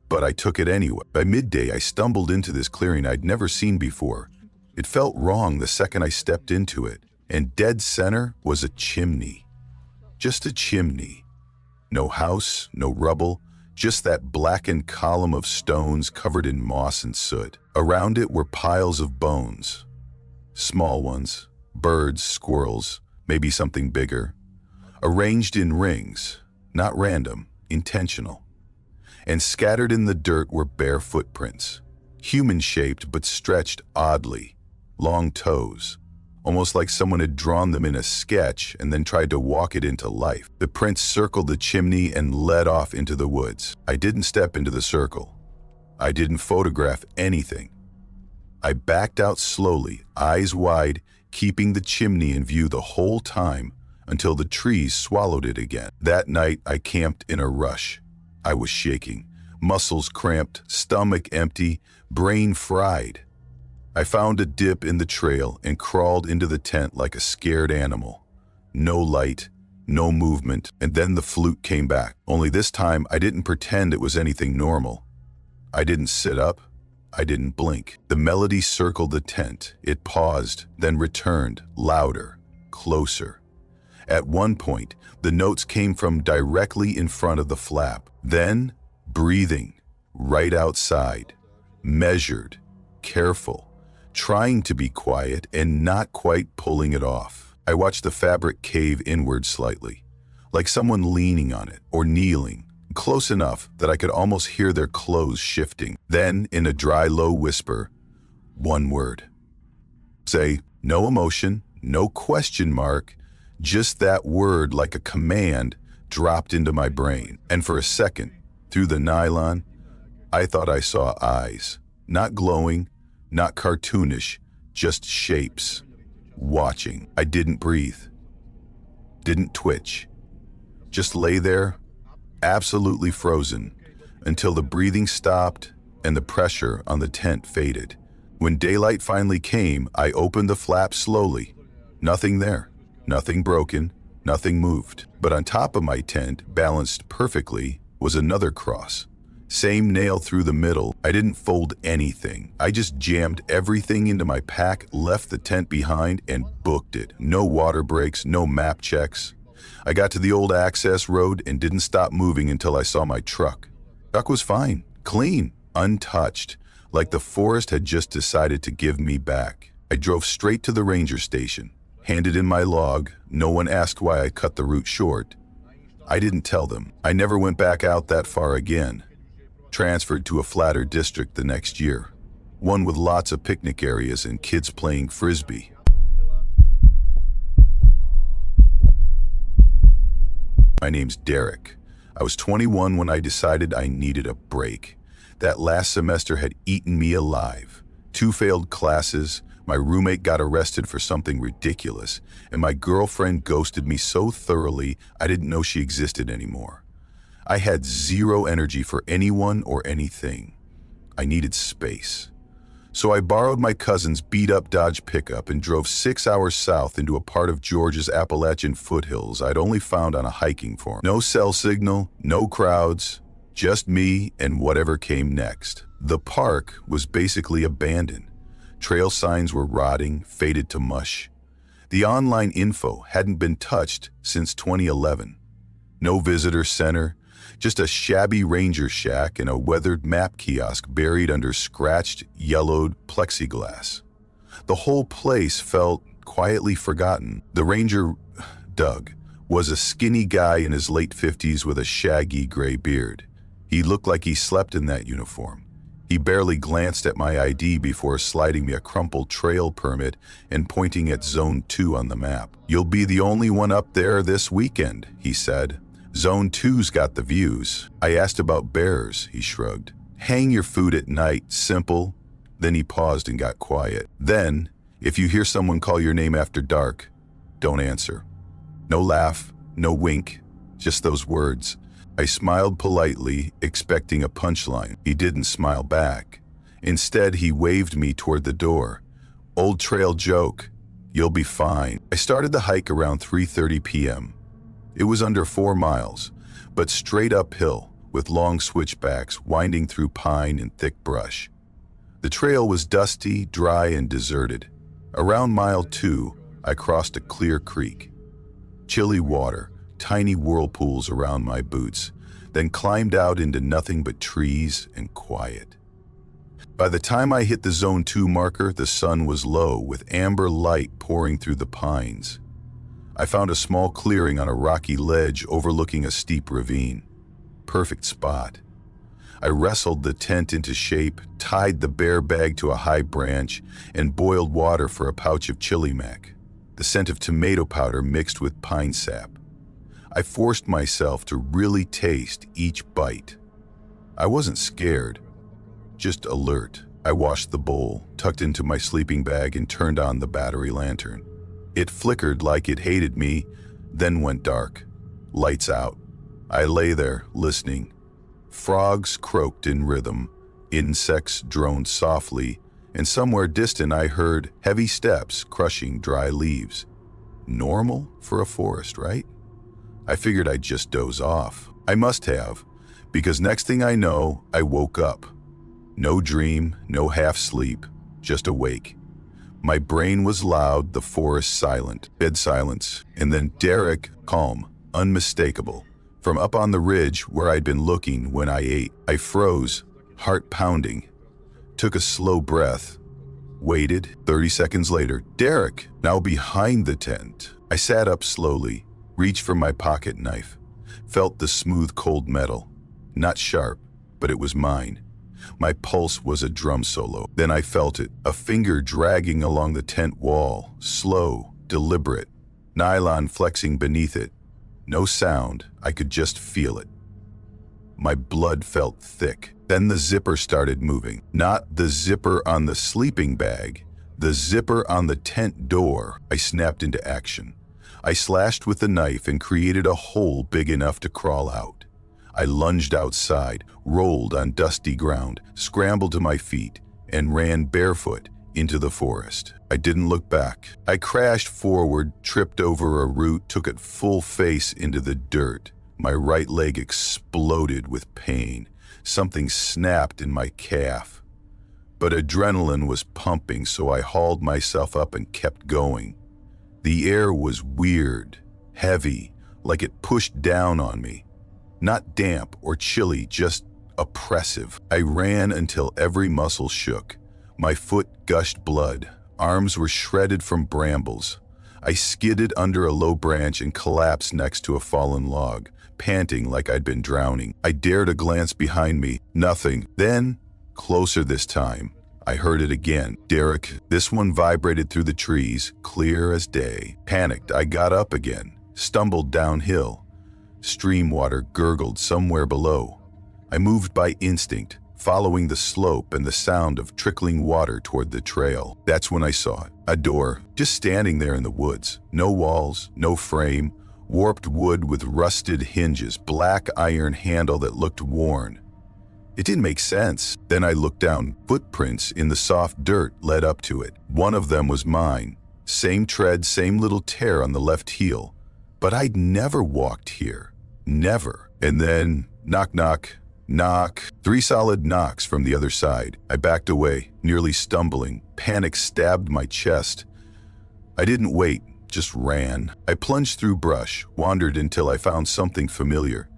Speaker 1: but I took it anyway. By midday, I stumbled into this clearing I'd never seen before. It felt wrong the second I stepped into it, and dead center was a chimney. Just a chimney. No house, no rubble, just that blackened column of stones covered in moss and soot. Around it were piles of bones. Small ones, birds, squirrels, maybe something bigger. Arranged in rings, not random, intentional. And scattered in the dirt were bare footprints, human-shaped but stretched oddly, long toes, almost like someone had drawn them in a sketch and then tried to walk it into life. The prints circled the chimney and led off into the woods. I didn't step into the circle. I didn't photograph anything. I backed out slowly, eyes wide, keeping the chimney in view the whole time until the trees swallowed it again. That night, I camped in a rush. I was shaking, muscles cramped, stomach empty, brain fried. I found a dip in the trail and crawled into the tent like a scared animal. No light, no movement, and then the flute came back. Only this time, I didn't pretend it was anything normal. I didn't sit up. I didn't blink. The melody circled the tent. It paused, then returned, louder, closer. At one point, the notes came from directly in front of the flap. Then, breathing, right outside, measured, careful, trying to be quiet and not quite pulling it off. I watched the fabric cave inward slightly, like someone leaning on it or kneeling, close enough that I could almost hear their clothes shifting. Then, in a dry, low whisper, one word. Say, no emotion, no question mark, just that word like a command dropped into my brain. And for a second, through the nylon, I thought I saw eyes. Not glowing, not cartoonish, just shapes. Watching. I didn't breathe. Didn't twitch. Just lay there, absolutely frozen, until the breathing stopped and the pressure on the tent faded. When daylight finally came, I opened the flap slowly. Nothing there. Nothing broken, nothing moved. But on top of my tent, balanced perfectly, was another cross. Same nail through the middle. I didn't fold anything. I just jammed everything into my pack, left the tent behind, and booked it. No water breaks, no map checks. I got to the old access road and didn't stop moving until I saw my truck. Truck was fine, clean, untouched, like the forest had just decided to give me back. I drove straight to the ranger station. Handed in my log. No one asked why I cut the route short. I didn't tell them. I never went back out that far again. Transferred to a flatter district the next year. One with lots of picnic areas and kids playing frisbee. My name's Derek. I was 21 when I decided I needed a break. That last semester had eaten me alive. 2 failed classes, my roommate got arrested for something ridiculous, and my girlfriend ghosted me so thoroughly I didn't know she existed anymore. I had zero energy for anyone or anything. I needed space. So I borrowed my cousin's beat-up Dodge pickup and drove 6 hours south into a part of Georgia's Appalachian foothills I'd only found on a hiking forum. No cell signal, no crowds, just me and whatever came next. The park was basically abandoned. Trail signs were rotting, faded to mush. The online info hadn't been touched since 2011. No visitor center, just a shabby ranger shack and a weathered map kiosk buried under scratched, yellowed plexiglass. The whole place felt quietly forgotten. The ranger, Doug, was a skinny guy in his late 50s with a shaggy gray beard. He looked like he slept in that uniform. He barely glanced at my ID before sliding me a crumpled trail permit and pointing at Zone 2 on the map. "You'll be the only one up there this weekend," he said. "Zone 2's got the views." I asked about bears, he shrugged. "Hang your food at night, simple." Then he paused and got quiet. "Then, if you hear someone call your name after dark, don't answer." No laugh, no wink, just those words. I smiled politely, expecting a punchline. He didn't smile back. Instead, he waved me toward the door. "Old trail joke. You'll be fine." I started the hike around 3:30 p.m. It was under 4 miles, but straight uphill, with long switchbacks winding through pine and thick brush. The trail was dusty, dry, and deserted. Around mile 2, I crossed a clear creek. Chilly water, tiny whirlpools around my boots. then climbed out into nothing but trees and quiet. By the time I hit the Zone 2 marker, the sun was low, with amber light pouring through the pines. I found a small clearing on a rocky ledge overlooking a steep ravine. Perfect spot. I wrestled the tent into shape, tied the bear bag to a high branch, and boiled water for a pouch of chili mac, the scent of tomato powder mixed with pine sap. I forced myself to really taste each bite. I wasn't scared, just alert. I washed the bowl, tucked into my sleeping bag, and turned on the battery lantern. It flickered like it hated me, then went dark. Lights out. I lay there, listening. Frogs croaked in rhythm, insects droned softly, and somewhere distant I heard heavy steps crushing dry leaves. Normal for a forest, right? I figured I'd just doze off. I must have, because next thing I know, I woke up. No dream, no half sleep, just awake. My brain was loud, the forest silent, dead silence, and then Derek, calm, unmistakable. From up on the ridge where I'd been looking when I ate, I froze, heart pounding, took a slow breath, waited. 30 seconds later, Derek, now behind the tent. I sat up slowly, reached for my pocket knife, felt the smooth cold metal. Not sharp, but it was mine. My pulse was a drum solo. Then I felt it, a finger dragging along the tent wall, slow, deliberate, nylon flexing beneath it. No sound, I could just feel it. My blood felt thick. Then the zipper started moving. Not the zipper on the sleeping bag, the zipper on the tent door. I snapped into action. I slashed with the knife and created a hole big enough to crawl out. I lunged outside, rolled on dusty ground, scrambled to my feet, and ran barefoot into the forest. I didn't look back. I crashed forward, tripped over a root, took it full face into the dirt. My right leg exploded with pain. Something snapped in my calf. But adrenaline was pumping, so I hauled myself up and kept going. The air was weird, heavy, like it pushed down on me. Not damp or chilly, just oppressive. I ran until every muscle shook. My foot gushed blood. Arms were shredded from brambles. I skidded under a low branch and collapsed next to a fallen log, panting like I'd been drowning. I dared a glance behind me. Nothing. Then, closer this time, I heard it again. Derek. This one vibrated through the trees, clear as day. Panicked, I got up again, stumbled downhill. Stream water gurgled somewhere below. I moved by instinct, following the slope and the sound of trickling water toward the trail. That's when I saw it. A door, just standing there in the woods. No walls, no frame, warped wood with rusted hinges, black iron handle that looked worn. It didn't make sense. Then I looked down. Footprints in the soft dirt led up to it. One of them was mine. Same tread, same little tear on the left heel. But I'd never walked here. Never. And then, knock, knock. Knock. 3 solid knocks from the other side. I backed away, nearly stumbling. Panic stabbed my chest. I didn't wait, just ran. I plunged through brush, wandered until I found something familiar.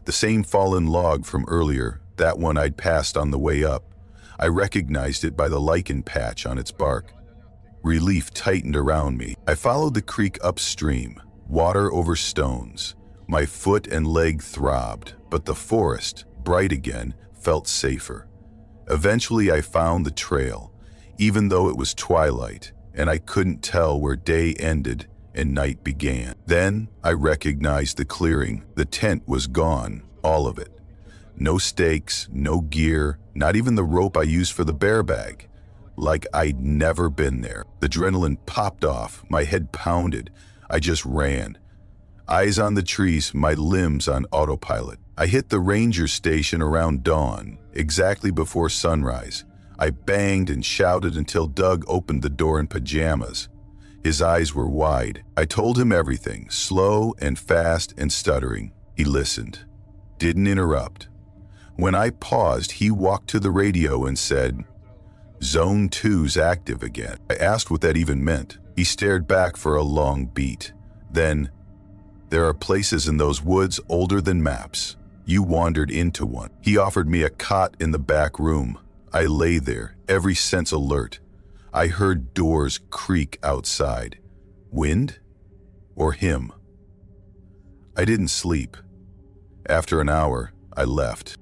Speaker 1: The same fallen log from earlier, that one I'd passed on the way up. I recognized it by the lichen patch on its bark. Relief tightened around me. I followed the creek upstream, water over stones. My foot and leg throbbed, but the forest, bright again, felt safer. Eventually I found the trail, even though it was twilight, and I couldn't tell where day ended and night began. Then I recognized the clearing. The tent was gone, all of it. No stakes, no gear, not even the rope I used for the bear bag. Like I'd never been there. The adrenaline popped off, my head pounded. I just ran. Eyes on the trees, my limbs on autopilot. I hit the ranger station around dawn, exactly before sunrise. I banged and shouted until Doug opened the door in pajamas. His eyes were wide. I told him everything, slow and fast and stuttering. He listened, didn't interrupt. When I paused, he walked to the radio and said, "Zone 2's active again." I asked what that even meant. He stared back for a long beat. Then, "There are places in those woods older than maps. You wandered into one. He offered me a cot in the back room. I lay there, every sense alert. I heard doors creak outside. Wind? Or him? I didn't sleep. After an hour, I left.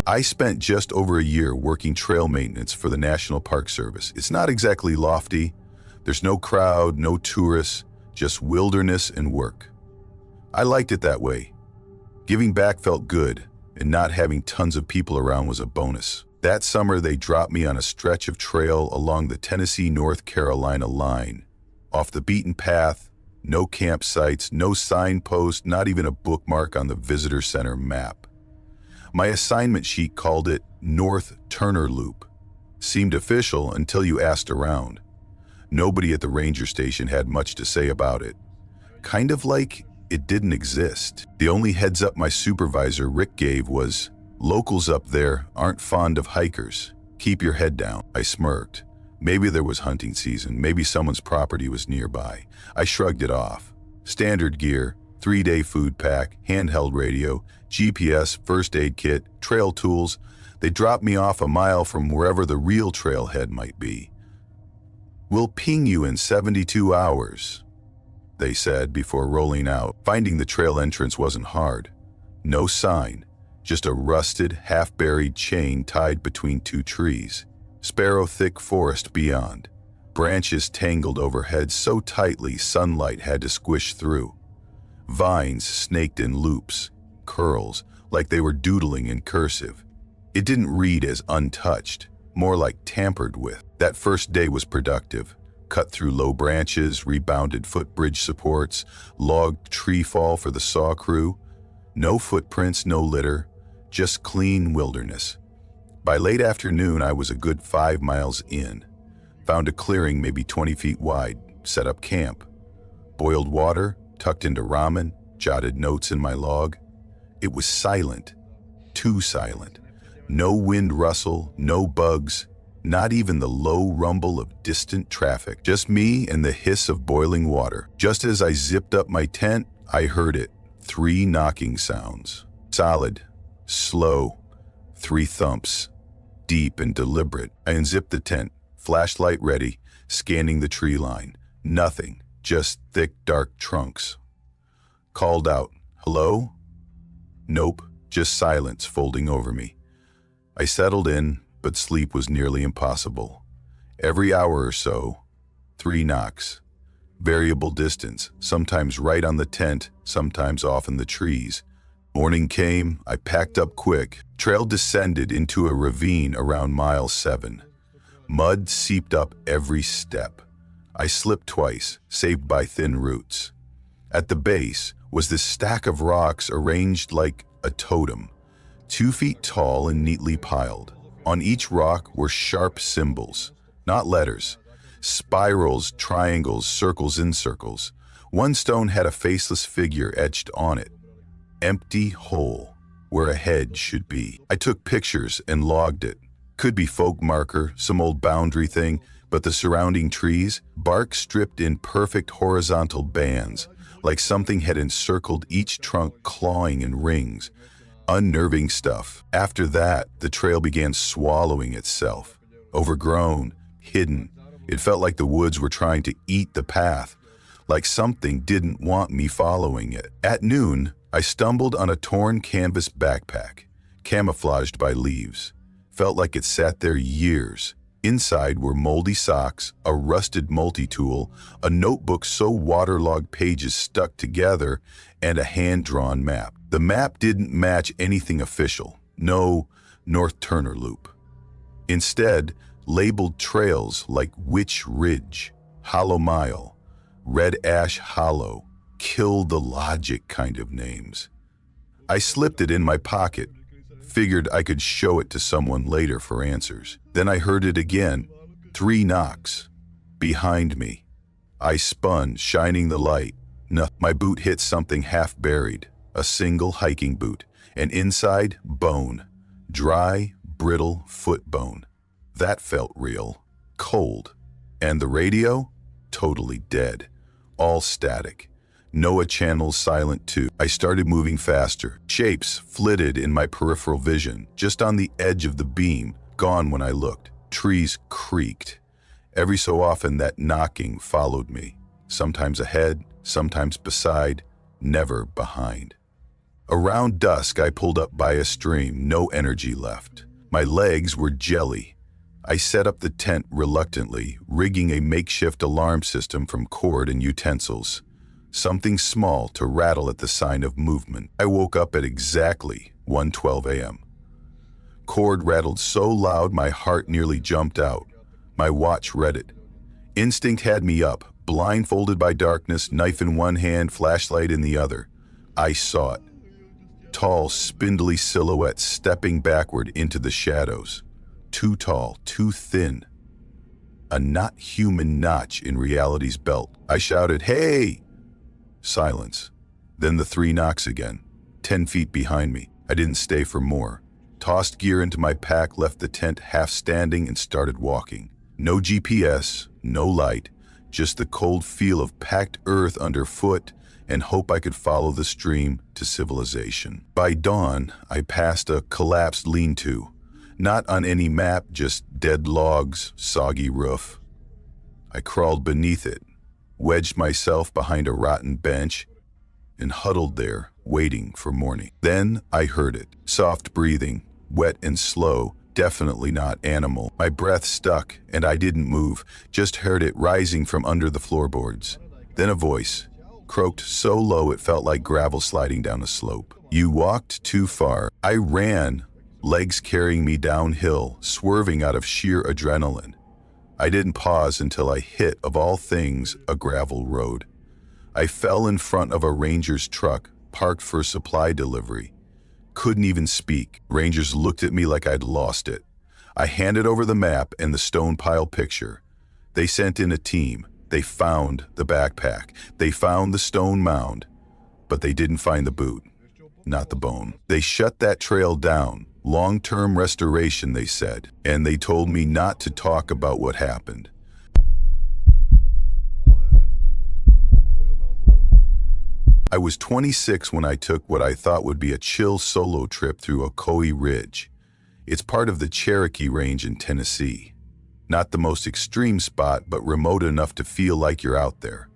Speaker 1: I spent just over a year working trail maintenance for the National Park Service. It's not exactly lofty. There's no crowd, no tourists, just wilderness and work. I liked it that way. Giving back felt good, and not having tons of people around was a bonus. That summer, they dropped me on a stretch of trail along the Tennessee-North Carolina line. Off the beaten path, no campsites, no signpost, not even a bookmark on the visitor center map. My assignment sheet called it North Turner Loop. Seemed official until you asked around. Nobody at the ranger station had much to say about it. Kind of like it didn't exist. The only heads up my supervisor, Rick, gave was, "Locals up there aren't fond of hikers. Keep your head down." I smirked. Maybe there was hunting season, maybe someone's property was nearby. I shrugged it off. Standard gear, 3-day food pack, handheld radio, GPS, first aid kit, trail tools. They dropped me off a mile from wherever the real trailhead might be. "We'll ping you in 72 hours, they said before rolling out. Finding the trail entrance wasn't hard. No sign, just a rusted, half-buried chain tied between two trees. Sparrow-thick forest beyond. Branches tangled overhead so tightly sunlight had to squish through. Vines snaked in loops, curls, like they were doodling in cursive. It didn't read as untouched, more like tampered with. That first day was productive. Cut through low branches, rebounded footbridge supports, logged tree fall for the saw crew. No footprints, no litter, just clean wilderness. By late afternoon, I was a good 5 miles in. Found a clearing maybe 20 feet wide, set up camp. Boiled water, tucked into ramen, jotted notes in my log. It was silent, too silent. No wind rustle, no bugs, not even the low rumble of distant traffic. Just me and the hiss of boiling water. Just as I zipped up my tent, I heard it. 3 knocking sounds. Solid, slow, 3 thumps. Deep and deliberate. I unzipped the tent, flashlight ready, scanning the tree line. Nothing, just thick, dark trunks. Called out, "Hello?" Nope, just silence folding over me. I settled in, but sleep was nearly impossible. Every hour or so, 3 knocks. Variable distance, sometimes right on the tent, sometimes off in the trees. Morning came, I packed up quick. Trail descended into a ravine around mile 7. Mud seeped up every step. I slipped twice, saved by thin roots. At the base was this stack of rocks arranged like a totem, 2 feet tall and neatly piled. On each rock were sharp symbols, not letters. Spirals, triangles, circles in circles. One stone had a faceless figure etched on it. Empty hole, where a head should be. I took pictures and logged it. Could be folk marker, some old boundary thing, but the surrounding trees, bark stripped in perfect horizontal bands, like something had encircled each trunk, clawing in rings. Unnerving stuff. After that, the trail began swallowing itself. Overgrown, hidden. It felt like the woods were trying to eat the path, like something didn't want me following it. At noon, I stumbled on a torn canvas backpack, camouflaged by leaves. Felt like it sat there years. Inside were moldy socks, a rusted multi-tool, a notebook so waterlogged pages stuck together, and a hand-drawn map. The map didn't match anything official. No North Turner Loop. Instead, labeled trails like Witch Ridge, Hollow Mile, Red Ash Hollow, kill the logic kind of names. I slipped it in my pocket, figured I could show it to someone later for answers. Then I heard it again, 3 knocks, behind me. I spun, shining the light. No, my boot hit something half buried, a single hiking boot, and inside, bone, dry, brittle foot bone. That felt real, cold. And the radio? Totally dead, all static. Noah channels silent too. I started moving faster. Shapes flitted in my peripheral vision, just on the edge of the beam, gone when I looked. Trees creaked. Every so often that knocking followed me, sometimes ahead, sometimes beside, never behind. Around dusk, I pulled up by a stream, no energy left. My legs were jelly. I set up the tent reluctantly, rigging a makeshift alarm system from cord and utensils. Something small to rattle at the sign of movement. I woke up at exactly 1:12 a.m. Cord rattled so loud my heart nearly jumped out. My watch read it. Instinct had me up, blindfolded by darkness, knife in one hand, flashlight in the other. I saw it. Tall, spindly silhouette stepping backward into the shadows. Too tall, too thin. A not human notch in reality's belt. I shouted, "Hey!" Silence. Then the 3 knocks again, 10 feet behind me. I didn't stay for more. Tossed gear into my pack, left the tent half standing and started walking. No GPS, no light, just the cold feel of packed earth underfoot and hope I could follow the stream to civilization. By dawn, I passed a collapsed lean-to. Not on any map, just dead logs, soggy roof. I crawled beneath it, wedged myself behind a rotten bench, and huddled there, waiting for morning. Then I heard it. Soft breathing, wet and slow, definitely not animal. My breath stuck, and I didn't move, just heard it rising from under the floorboards. Then a voice, croaked so low it felt like gravel sliding down a slope. "You walked too far." I ran, legs carrying me downhill, swerving out of sheer adrenaline. I didn't pause until I hit, of all things, a gravel road. I fell in front of a ranger's truck, parked for supply delivery. Couldn't even speak. Rangers looked at me like I'd lost it. I handed over the map and the stone pile picture. They sent in a team. They found the backpack. They found the stone mound. But they didn't find the boot. Not the bone. They shut that trail down. Long-term restoration, they said, and they told me not to talk about what happened. I was 26 when I took what I thought would be a chill solo trip through Ocoee Ridge. It's part of the Cherokee Range in Tennessee. Not the most extreme spot, but remote enough to feel like you're out there.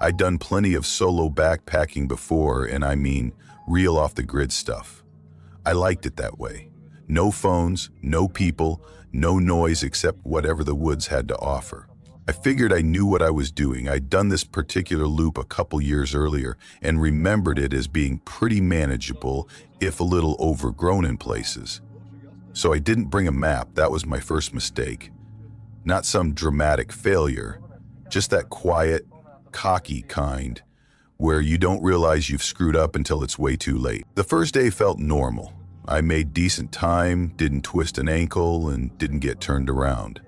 Speaker 1: I'd done plenty of solo backpacking before, and I mean real off-the-grid stuff. I liked it that way. No phones, no people, no noise except whatever the woods had to offer. I figured I knew what I was doing. I'd done this particular loop a couple years earlier and remembered it as being pretty manageable, if a little overgrown in places. So I didn't bring a map. That was my first mistake. Not some dramatic failure, just that quiet, cocky kind, where you don't realize you've screwed up until it's way too late. The first day felt normal. I made decent time, didn't twist an ankle, and didn't get turned around.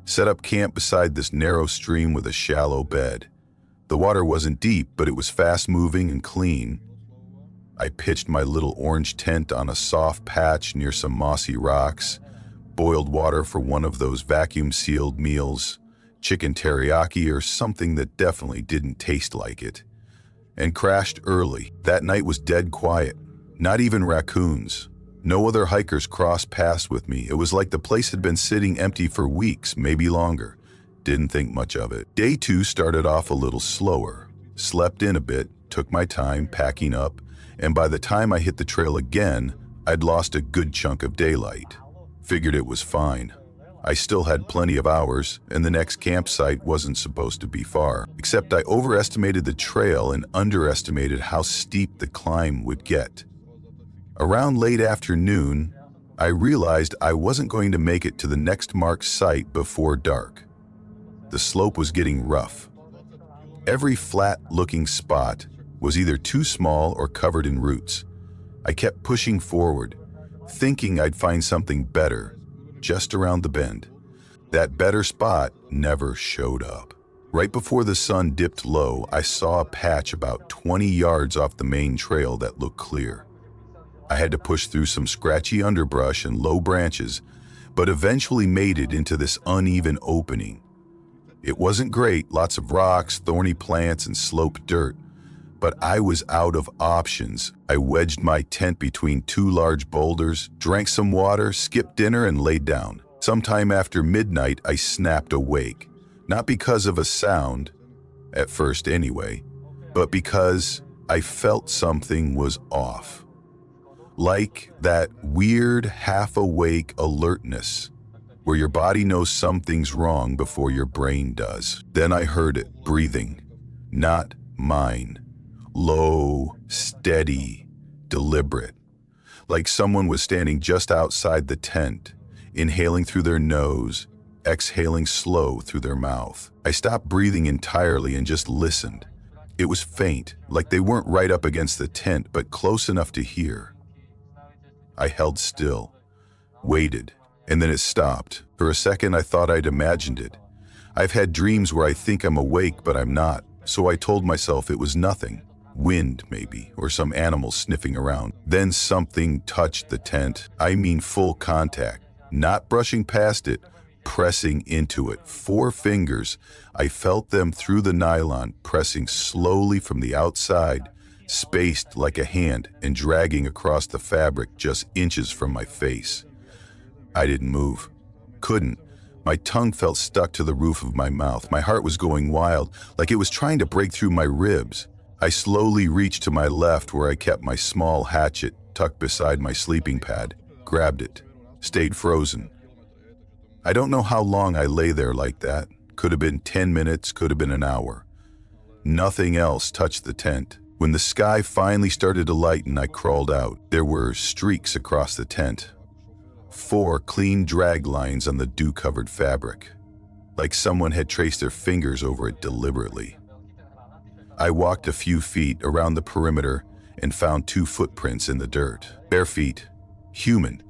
Speaker 1: Set up camp beside this narrow stream with a shallow bed. The water wasn't deep, but it was fast-moving and clean. I pitched my little orange tent on a soft patch near some mossy rocks, boiled water for one of those vacuum-sealed meals, chicken teriyaki or something that definitely didn't taste like it, and crashed early. That night was dead quiet. Not even raccoons. No other hikers crossed paths with me. It was like the place had been sitting empty for weeks, maybe longer. Didn't think much of it. Day 2 started off a little slower. Slept in a bit, took my time packing up, and by the time I hit the trail again, I'd lost a good chunk of daylight. Figured it was fine. I still had plenty of hours, and the next campsite wasn't supposed to be far. Except I overestimated the trail and underestimated how steep the climb would get. Around late afternoon, I realized I wasn't going to make it to the next marked site before dark. The slope was getting rough. Every flat-looking spot was either too small or covered in roots. I kept pushing forward, thinking I'd find something better, just around the bend. That better spot never showed up. Right before the sun dipped low, I saw a patch about 20 yards off the main trail that looked clear. I had to push through some scratchy underbrush and low branches, but eventually made it into this uneven opening. It wasn't great, lots of rocks, thorny plants, and sloped dirt, But I was out of options. I wedged my tent between two large boulders, drank some water, skipped dinner, and laid down. Sometime after midnight, I snapped awake. Not because of a sound, at first anyway, but because I felt something was off. Like that weird half-awake alertness, where your body knows something's wrong before your brain does. Then I heard it, breathing. Not mine. Low, steady, deliberate. Like someone was standing just outside the tent, inhaling through their nose, exhaling slow through their mouth. I stopped breathing entirely and just listened. It was faint, like they weren't right up against the tent, but close enough to hear. I held still, waited, and then it stopped. For a second, I thought I'd imagined it. I've had dreams where I think I'm awake, but I'm not, so I told myself it was nothing. Wind, maybe, or some animal sniffing around. Then something touched the tent. I mean full contact. Not brushing past it, pressing into it. 4 fingers. I felt them through the nylon, pressing slowly from the outside, spaced like a hand, and dragging across the fabric just inches from my face. I didn't move. Couldn't. My tongue felt stuck to the roof of my mouth. My heart was going wild, like it was trying to break through my ribs. I slowly reached to my left where I kept my small hatchet tucked beside my sleeping pad, grabbed it, stayed frozen. I don't know how long I lay there like that. Could have been 10 minutes, could have been an hour. Nothing else touched the tent. When the sky finally started to lighten, I crawled out. There were streaks across the tent. 4 clean drag lines on the dew-covered fabric, like someone had traced their fingers over it deliberately. I walked a few feet around the perimeter and found 2 footprints in the dirt. Bare feet, human.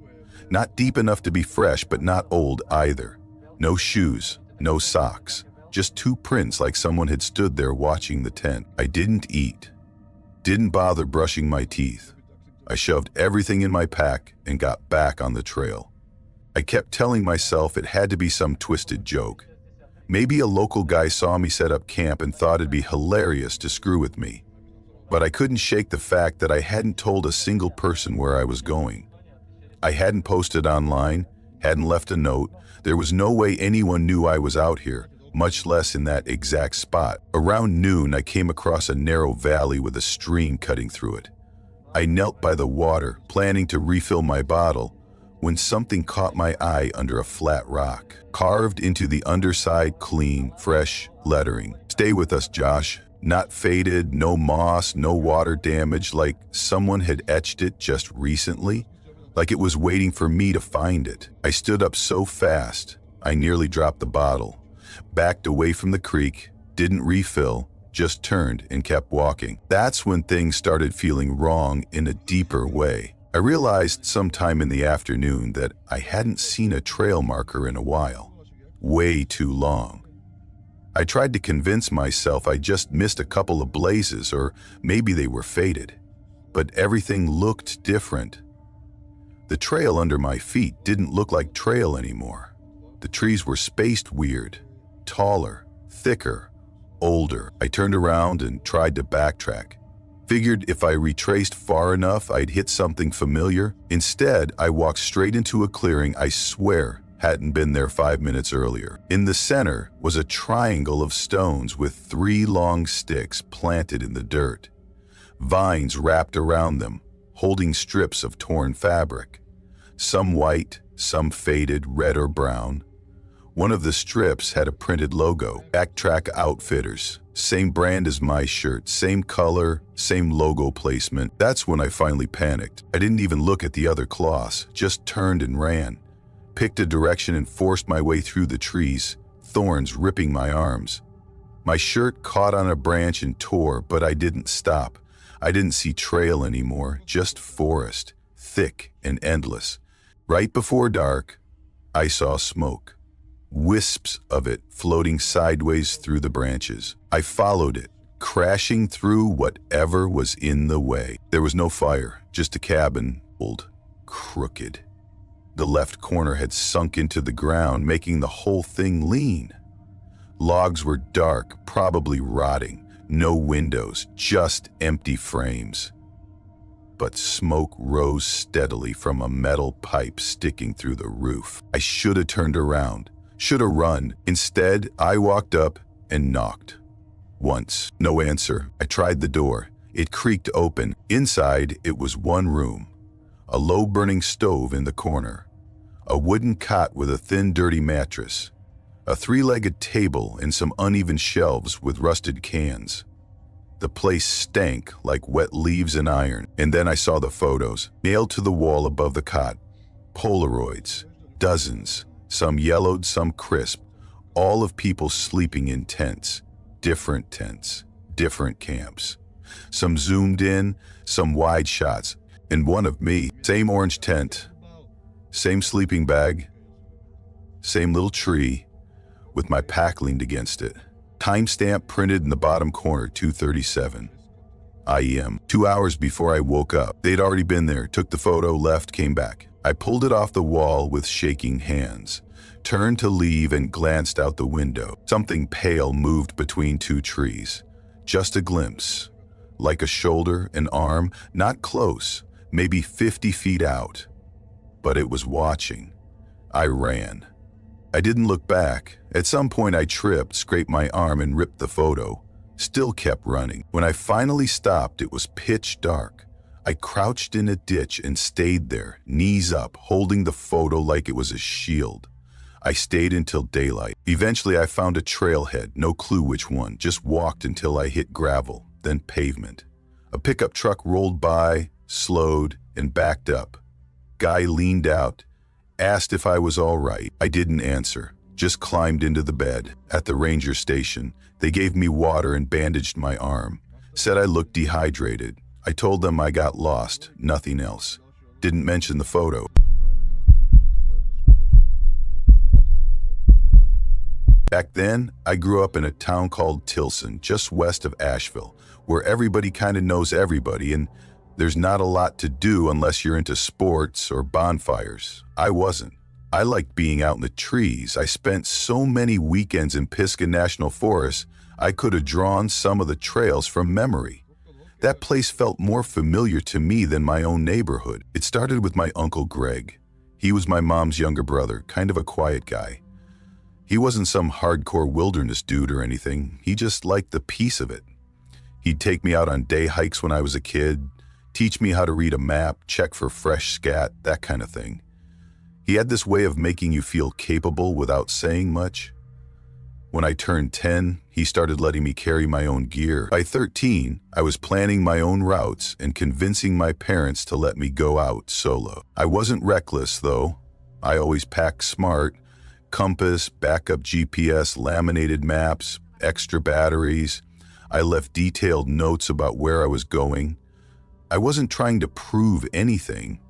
Speaker 1: Not deep enough to be fresh, but not old either. No shoes, no socks. Just 2 prints like someone had stood there watching the tent. I didn't eat. Didn't bother brushing my teeth. I shoved everything in my pack and got back on the trail. I kept telling myself it had to be some twisted joke. Maybe a local guy saw me set up camp and thought it'd be hilarious to screw with me. But I couldn't shake the fact that I hadn't told a single person where I was going. I hadn't posted online, hadn't left a note. There was no way anyone knew I was out here, much less in that exact spot. Around noon, I came across a narrow valley with a stream cutting through it. I knelt by the water, planning to refill my bottle, when something caught my eye under a flat rock. Carved into the underside, clean, fresh lettering. "Stay with us, Josh." Not faded, no moss, no water damage, like someone had etched it just recently, like it was waiting for me to find it. I stood up so fast, I nearly dropped the bottle. Backed away from the creek, didn't refill, just turned and kept walking. That's when things started feeling wrong in a deeper way. I realized sometime in the afternoon that I hadn't seen a trail marker in a while. Way too long. I tried to convince myself I just missed a couple of blazes, or maybe they were faded. But everything looked different. The trail under my feet didn't look like trail anymore. The trees were spaced weird, taller, thicker, older. I turned around and tried to backtrack. Figured if I retraced far enough, I'd hit something familiar. Instead, I walked straight into a clearing I swear hadn't been there 5 minutes earlier. In the center was a triangle of stones with 3 long sticks planted in the dirt. Vines wrapped around them, holding strips of torn fabric. Some white, some faded, red or brown. One of the strips had a printed logo, Backtrack Outfitters. Same brand as my shirt, same color, same logo placement. That's when I finally panicked. I didn't even look at the other cloths, just turned and ran. Picked a direction and forced my way through the trees, thorns ripping my arms. My shirt caught on a branch and tore, but I didn't stop. I didn't see trail anymore, just forest, thick and endless. Right before dark, I saw smoke. Wisps of it floating sideways through the branches. I followed it, crashing through whatever was in the way. There was no fire, just a cabin, old, crooked. The left corner had sunk into the ground, making the whole thing lean. Logs were dark, probably rotting. No windows, just empty frames. But smoke rose steadily from a metal pipe sticking through the roof. I should have turned around, should have run. Instead, I walked up and knocked. Once, no answer. I tried the door. It creaked open. Inside, it was one room. A low-burning stove in the corner. A wooden cot with a thin, dirty mattress. A three-legged table and some uneven shelves with rusted cans. The place stank like wet leaves and iron. And then I saw the photos, nailed to the wall above the cot. Polaroids, dozens, some yellowed, some crisp, all of people sleeping in tents, different camps. Some zoomed in, some wide shots, and one of me, same orange tent, same sleeping bag, same little tree, with my pack leaned against it. Timestamp printed in the bottom corner, 2:37 IEM. 2 hours before I woke up. They'd already been there, took the photo, left, came back. I pulled it off the wall with shaking hands, turned to leave and glanced out the window. Something pale moved between two trees. Just a glimpse, like a shoulder, an arm, not close, maybe 50 feet out. But it was watching. I ran. I didn't look back. At some point I tripped, scraped my arm and ripped the photo. Still kept running. When I finally stopped, it was pitch dark. I crouched in a ditch and stayed there, knees up, holding the photo like it was a shield. I stayed until daylight. Eventually I found a trailhead, no clue which one, just walked until I hit gravel, then pavement. A pickup truck rolled by, slowed, and backed up. Guy leaned out, asked if I was all right. I didn't answer, just climbed into the bed. At the ranger station, they gave me water and bandaged my arm. Said I looked dehydrated. I told them I got lost, nothing else. Didn't mention the photo. Back then, I grew up in a town called Tilson, just west of Asheville, where everybody kind of knows everybody, and there's not a lot to do unless you're into sports or bonfires. I wasn't. I liked being out in the trees. I spent so many weekends in Pisgah National Forest, I could have drawn some of the trails from memory. That place felt more familiar to me than my own neighborhood. It started with my Uncle Greg. He was my mom's younger brother, kind of a quiet guy. He wasn't some hardcore wilderness dude or anything. He just liked the peace of it. He'd take me out on day hikes when I was a kid, teach me how to read a map, check for fresh scat, that kind of thing. He had this way of making you feel capable without saying much. When I turned 10, he started letting me carry my own gear. By 13, I was planning my own routes and convincing my parents to let me go out solo. I wasn't reckless, though. I always packed smart. Compass, backup GPS, laminated maps, extra batteries. I left detailed notes about where I was going. I wasn't trying to prove anything.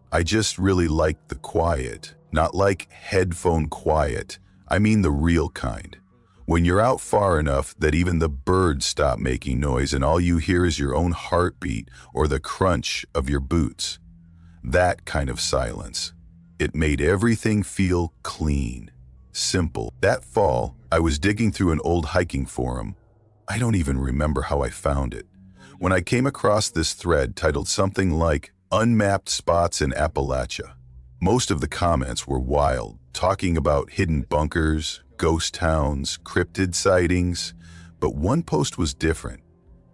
Speaker 1: I just really liked the quiet. Not like headphone quiet. I mean the real kind. When you're out far enough that even the birds stop making noise and all you hear is your own heartbeat or the crunch of your boots. That kind of silence. It made everything feel clean, simple. That fall, I was digging through an old hiking forum. I don't even remember how I found it. When I came across this thread titled something like Unmapped Spots in Appalachia. Most of the comments were wild, talking about hidden bunkers, ghost towns, cryptid sightings, but one post was different.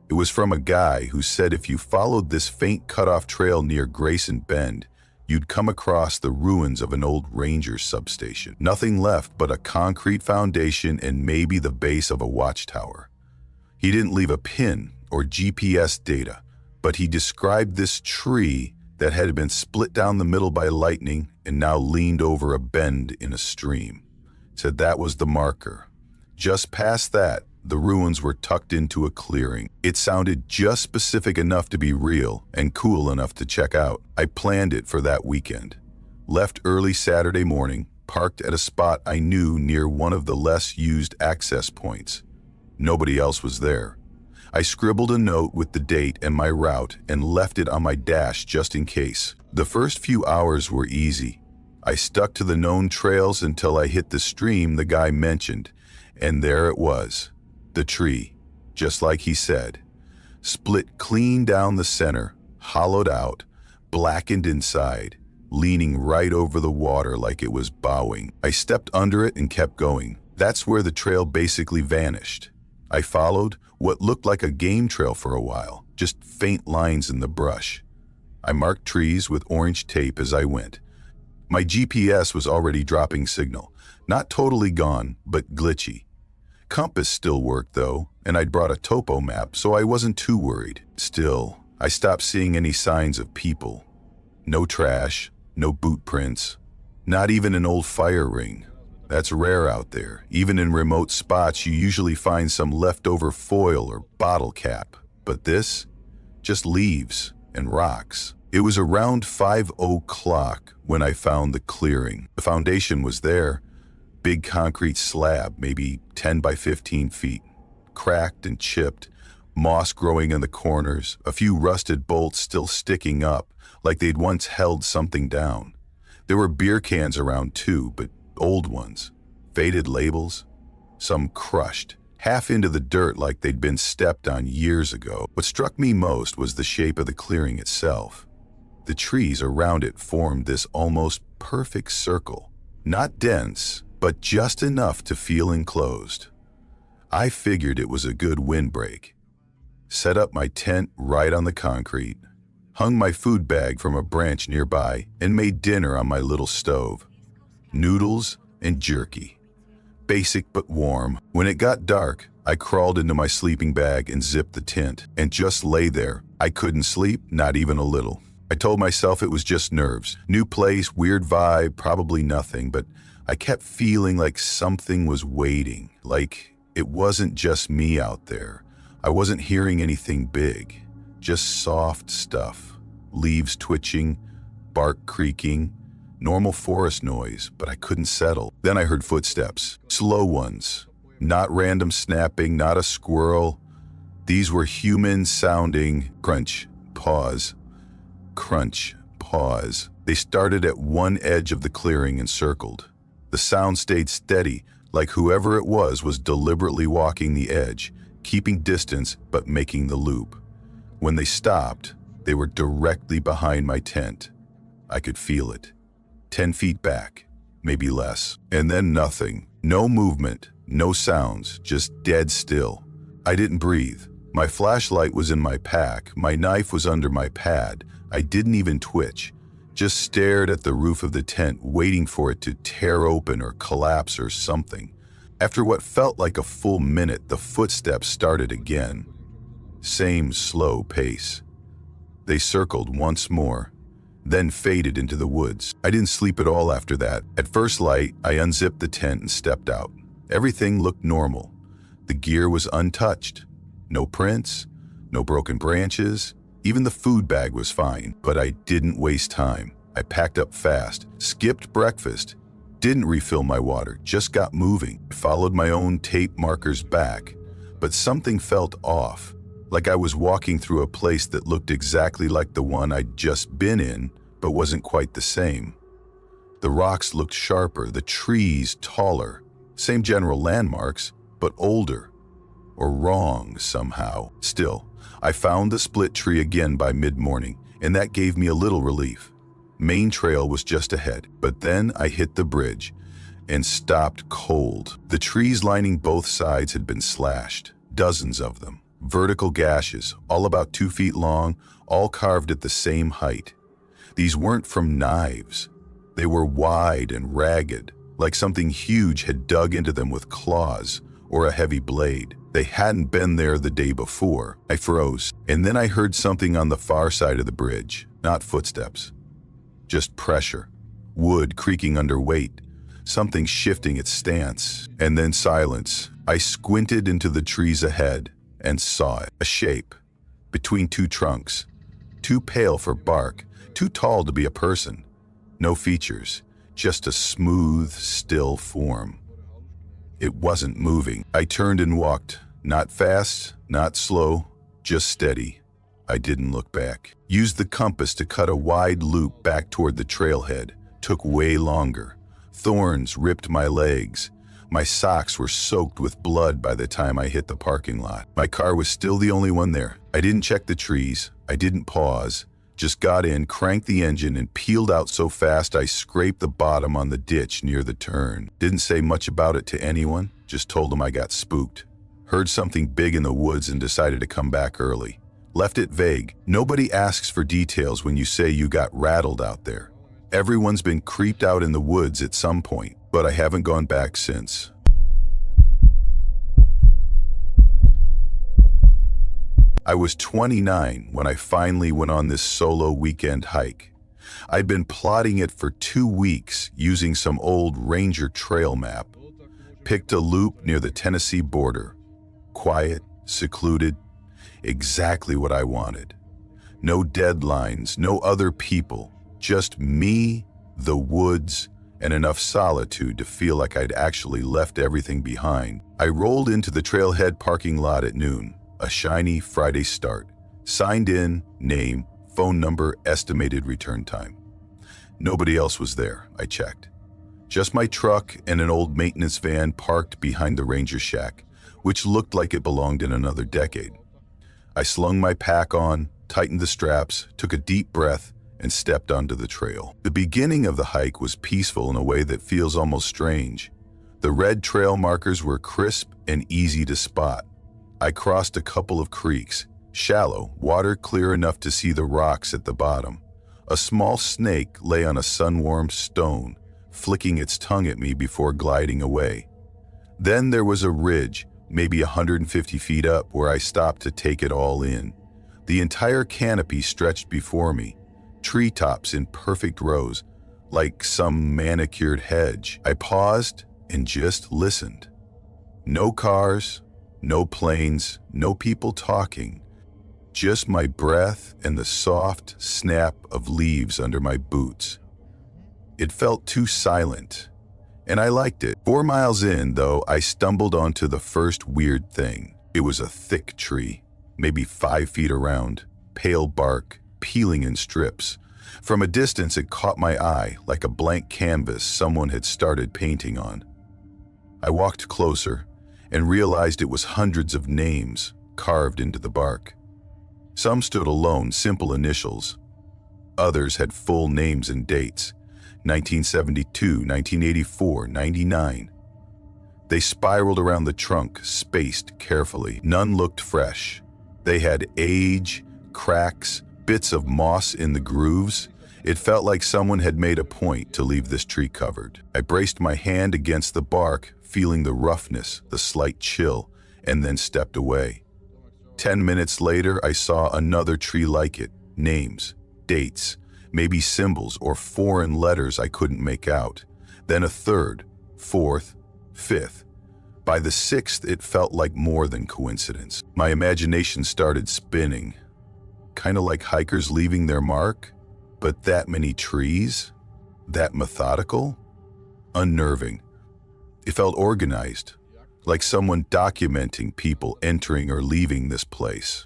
Speaker 1: It was from a guy who said if you followed this faint cutoff trail near Grayson Bend, you'd come across the ruins of an old ranger substation. Nothing left but a concrete foundation and maybe the base of a watchtower. He didn't leave a pin or GPS data, but he described this tree that had been split down the middle by lightning and now leaned over a bend in a stream. Said that was the marker. Just past that, the ruins were tucked into a clearing. It sounded just specific enough to be real and cool enough to check out. I planned it for that weekend. Left early Saturday morning, parked at a spot I knew near one of the less used access points. Nobody else was there. I scribbled a note with the date and my route and left it on my dash just in case. The first few hours were easy. I stuck to the known trails until I hit the stream the guy mentioned, and there it was, the tree, just like he said. Split clean down the center, hollowed out, blackened inside, leaning right over the water like it was bowing. I stepped under it and kept going. That's where the trail basically vanished. I followed what looked like a game trail for a while, just faint lines in the brush. I marked trees with orange tape as I went. My GPS was already dropping signal. Not totally gone, but glitchy. Compass still worked though, and I'd brought a topo map, so I wasn't too worried. Still, I stopped seeing any signs of people. No trash, no boot prints, not even an old fire ring. That's rare out there. Even in remote spots, you usually find some leftover foil or bottle cap. But this? Just leaves and rocks. It was around 5:00 when I found the clearing. The foundation was there. Big concrete slab, maybe 10 by 15 feet. Cracked and chipped, moss growing in the corners, a few rusted bolts still sticking up, like they'd once held something down. There were beer cans around too, but old ones. Faded labels, some crushed, half into the dirt like they'd been stepped on years ago. What struck me most was the shape of the clearing itself. The trees around it formed this almost perfect circle. Not dense, but just enough to feel enclosed. I figured it was a good windbreak. Set up my tent right on the concrete, hung my food bag from a branch nearby, and made dinner on my little stove. Noodles and jerky. Basic but warm. When it got dark, I crawled into my sleeping bag and zipped the tent, and just lay there. I couldn't sleep, not even a little. I told myself it was just nerves. New place, weird vibe, probably nothing, but I kept feeling like something was waiting, like it wasn't just me out there. I wasn't hearing anything big, just soft stuff. Leaves twitching, bark creaking, normal forest noise, but I couldn't settle. Then I heard footsteps, slow ones, not random snapping, not a squirrel. These were human-sounding crunch, pause, crunch, pause. They started at one edge of the clearing and circled. The sound stayed steady, like whoever it was deliberately walking the edge, keeping distance but making the loop. When they stopped, they were directly behind my tent. I could feel it. 10 feet back, maybe less. And then nothing. No movement, no sounds, just dead still. I didn't breathe. My flashlight was in my pack. My knife was under my pad. I didn't even twitch. Just stared at the roof of the tent, waiting for it to tear open or collapse or something. After what felt like a full minute, the footsteps started again. Same slow pace. They circled once more, then faded into the woods. I didn't sleep at all after that. At first light, I unzipped the tent and stepped out. Everything looked normal. The gear was untouched. No prints, no broken branches. Even the food bag was fine, but I didn't waste time. I packed up fast, skipped breakfast, didn't refill my water, just got moving. I followed my own tape markers back, but something felt off, like I was walking through a place that looked exactly like the one I'd just been in, but wasn't quite the same. The rocks looked sharper, the trees taller, same general landmarks, but older, or wrong somehow. Still, I found the split tree again by mid-morning, and that gave me a little relief. Main trail was just ahead, but then I hit the bridge and stopped cold. The trees lining both sides had been slashed, dozens of them. Vertical gashes, all about 2 feet long, all carved at the same height. These weren't from knives. They were wide and ragged, like something huge had dug into them with claws or a heavy blade. They hadn't been there the day before. I froze, and then I heard something on the far side of the bridge, not footsteps. Just pressure, wood creaking under weight, something shifting its stance, and then silence. I squinted into the trees ahead and saw it, a shape, between two trunks, too pale for bark, too tall to be a person. No features, just a smooth, still form. It wasn't moving. I turned and walked, not fast, not slow, just steady. I didn't look back. Used the compass to cut a wide loop back toward the trailhead. Took way longer. Thorns ripped my legs. My socks were soaked with blood by the time I hit the parking lot. My car was still the only one there. I didn't check the trees. I didn't pause. Just got in, cranked the engine, and peeled out so fast I scraped the bottom on the ditch near the turn. Didn't say much about it to anyone, just told them I got spooked. Heard something big in the woods and decided to come back early. Left it vague. Nobody asks for details when you say you got rattled out there. Everyone's been creeped out in the woods at some point, but I haven't gone back since. I was 29 when I finally went on this solo weekend hike. I'd been plotting it for 2 weeks using some old Ranger trail map. Picked a loop near the Tennessee border. Quiet, secluded, exactly what I wanted. No deadlines, no other people, just me, the woods, and enough solitude to feel like I'd actually left everything behind. I rolled into the trailhead parking lot at noon. A shiny Friday start. Signed in, name, phone number, estimated return time. Nobody else was there, I checked. Just my truck and an old maintenance van parked behind the ranger shack, which looked like it belonged in another decade. I slung my pack on, tightened the straps, took a deep breath, and stepped onto the trail. The beginning of the hike was peaceful in a way that feels almost strange. The red trail markers were crisp and easy to spot. I crossed a couple of creeks, shallow, water clear enough to see the rocks at the bottom. A small snake lay on a sun-warmed stone, flicking its tongue at me before gliding away. Then there was a ridge, maybe 150 feet up, where I stopped to take it all in. The entire canopy stretched before me, treetops in perfect rows, like some manicured hedge. I paused and just listened. No cars, no planes, no people talking, just my breath and the soft snap of leaves under my boots. It felt too silent, and I liked it. 4 miles in, though, I stumbled onto the first weird thing. It was a thick tree, maybe 5 feet around, pale bark, peeling in strips. From a distance, it caught my eye like a blank canvas someone had started painting on. I walked closer and realized it was hundreds of names carved into the bark. Some stood alone, simple initials. Others had full names and dates, 1972, 1984, 99. They spiraled around the trunk, spaced carefully. None looked fresh. They had age, cracks, bits of moss in the grooves. It felt like someone had made a point to leave this tree covered. I braced my hand against the bark, feeling the roughness, the slight chill, and then stepped away. 10 minutes later, I saw another tree like it. Names, dates, maybe symbols or foreign letters I couldn't make out. Then a third, fourth, fifth. By the sixth, it felt like more than coincidence. My imagination started spinning, kind of like hikers leaving their mark, but that many trees, that methodical, unnerving. It felt organized, like someone documenting people entering or leaving this place,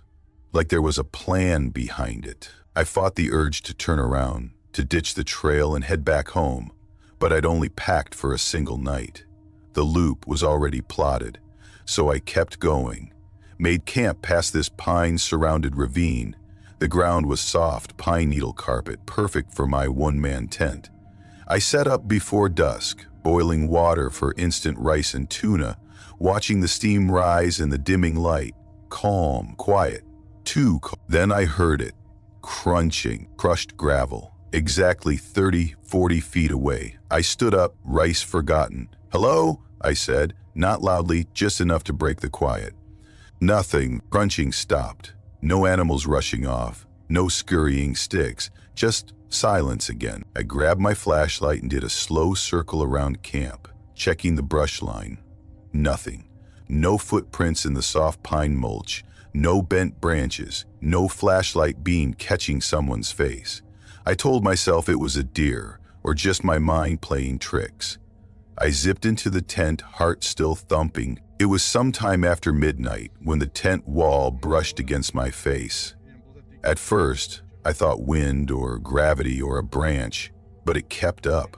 Speaker 1: like there was a plan behind it. I fought the urge to turn around, to ditch the trail and head back home, but I'd only packed for a single night. The loop was already plotted, so I kept going. Made camp past this pine-surrounded ravine. The ground was soft pine needle carpet, perfect for my one-man tent. I set up before dusk, boiling water for instant rice and tuna, watching the steam rise in the dimming light. Calm, quiet, too calm. Then I heard it, crunching, crushed gravel, exactly 30, 40 feet away. I stood up, rice forgotten. "Hello?" I said, not loudly, just enough to break the quiet. Nothing. Crunching stopped. No animals rushing off. No scurrying sticks. Just silence again. I grabbed my flashlight and did a slow circle around camp, checking the brush line. Nothing. No footprints in the soft pine mulch. No bent branches. No flashlight beam catching someone's face. I told myself it was a deer, or just my mind playing tricks. I zipped into the tent, heart still thumping. It was sometime after midnight when the tent wall brushed against my face. At first, I thought wind or gravity or a branch, but it kept up.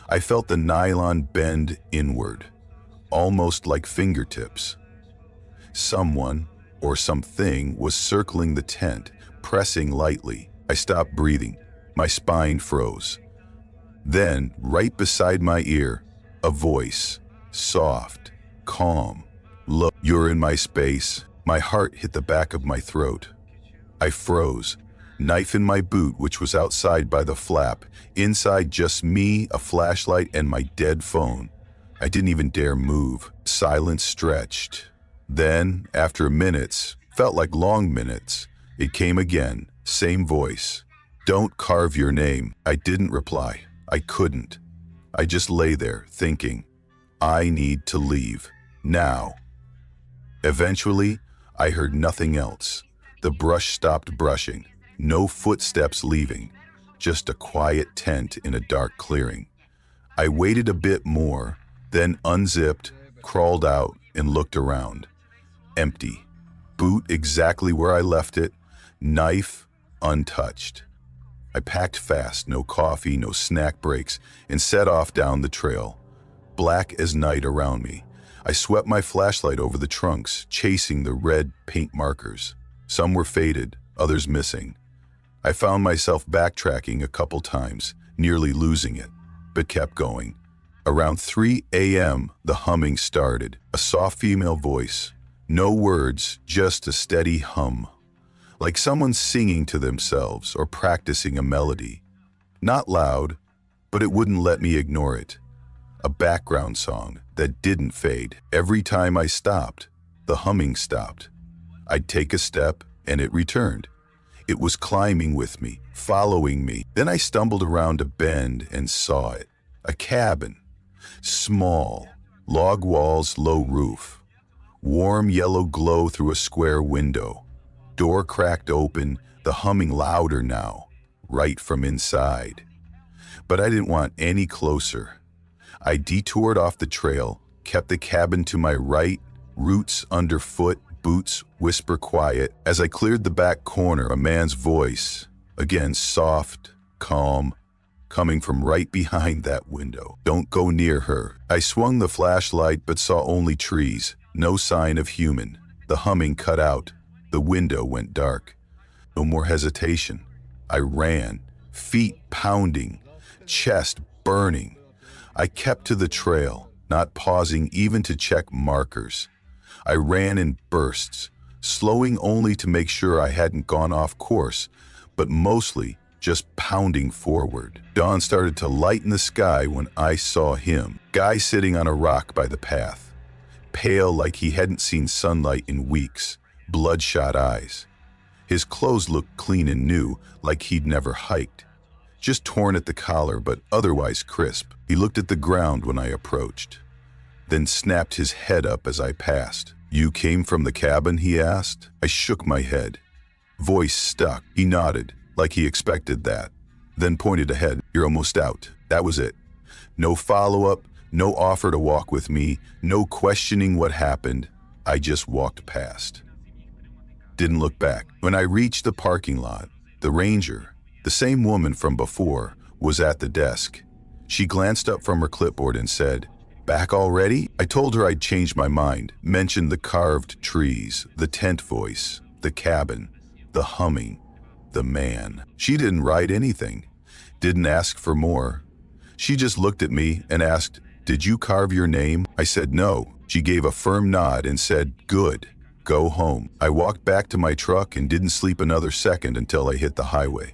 Speaker 1: I felt the nylon bend inward, almost like fingertips. Someone, or something, was circling the tent, pressing lightly. I stopped breathing. My spine froze. Then, right beside my ear, a voice, soft, calm, low. "You're in my space." My heart hit the back of my throat. I froze, knife in my boot, which was outside by the flap. Inside, just me, a flashlight, and my dead phone. I didn't even dare move. Silence stretched. Then, after minutes, felt like long minutes, it came again, same voice. "Don't carve your name." I didn't reply. I couldn't. I just lay there, thinking, I need to leave, now. Eventually, I heard nothing else. The brush stopped brushing, no footsteps leaving, just a quiet tent in a dark clearing. I waited a bit more, then unzipped, crawled out, and looked around. Empty. Boot exactly where I left it, knife untouched. I packed fast, no coffee, no snack breaks, and set off down the trail. Black as night around me. I swept my flashlight over the trunks, chasing the red paint markers. Some were faded, others missing. I found myself backtracking a couple times, nearly losing it, but kept going. Around 3 a.m., the humming started, a soft female voice. No words, just a steady hum. Like someone singing to themselves or practicing a melody. Not loud, but it wouldn't let me ignore it. A background song that didn't fade. Every time I stopped, the humming stopped. I'd take a step, and it returned. It was climbing with me, following me. Then I stumbled around a bend and saw it. A cabin. Small, log walls, low roof. Warm yellow glow through a square window. Door cracked open, the humming louder now, right from inside. But I didn't want any closer. I detoured off the trail, kept the cabin to my right, roots underfoot, boots whisper quiet. As I cleared the back corner, a man's voice, again soft, calm, coming from right behind that window. "Don't go near her." I swung the flashlight but saw only trees, no sign of human. The humming cut out. The window went dark. No more hesitation. I ran, feet pounding, chest burning. I kept to the trail, not pausing even to check markers. I ran in bursts, slowing only to make sure I hadn't gone off course, but mostly just pounding forward. Dawn started to lighten the sky when I saw him. Guy sitting on a rock by the path, pale like he hadn't seen sunlight in weeks, bloodshot eyes. His clothes looked clean and new, like he'd never hiked. Just torn at the collar, but otherwise crisp. He looked at the ground when I approached, then snapped his head up as I passed. "You came from the cabin?" he asked. I shook my head. Voice stuck. He nodded, like he expected that, then pointed ahead. "You're almost out." That was it. No follow-up, no offer to walk with me, no questioning what happened. I just walked past. Didn't look back. When I reached the parking lot, the ranger, the same woman from before, was at the desk. She glanced up from her clipboard and said, "Back already?" I told her I'd changed my mind, mentioned the carved trees, the tent voice, the cabin, the humming, the man. She didn't write anything, didn't ask for more. She just looked at me and asked, "Did you carve your name?" I said no. She gave a firm nod and said, "Good, go home." I walked back to my truck and didn't sleep another second until I hit the highway.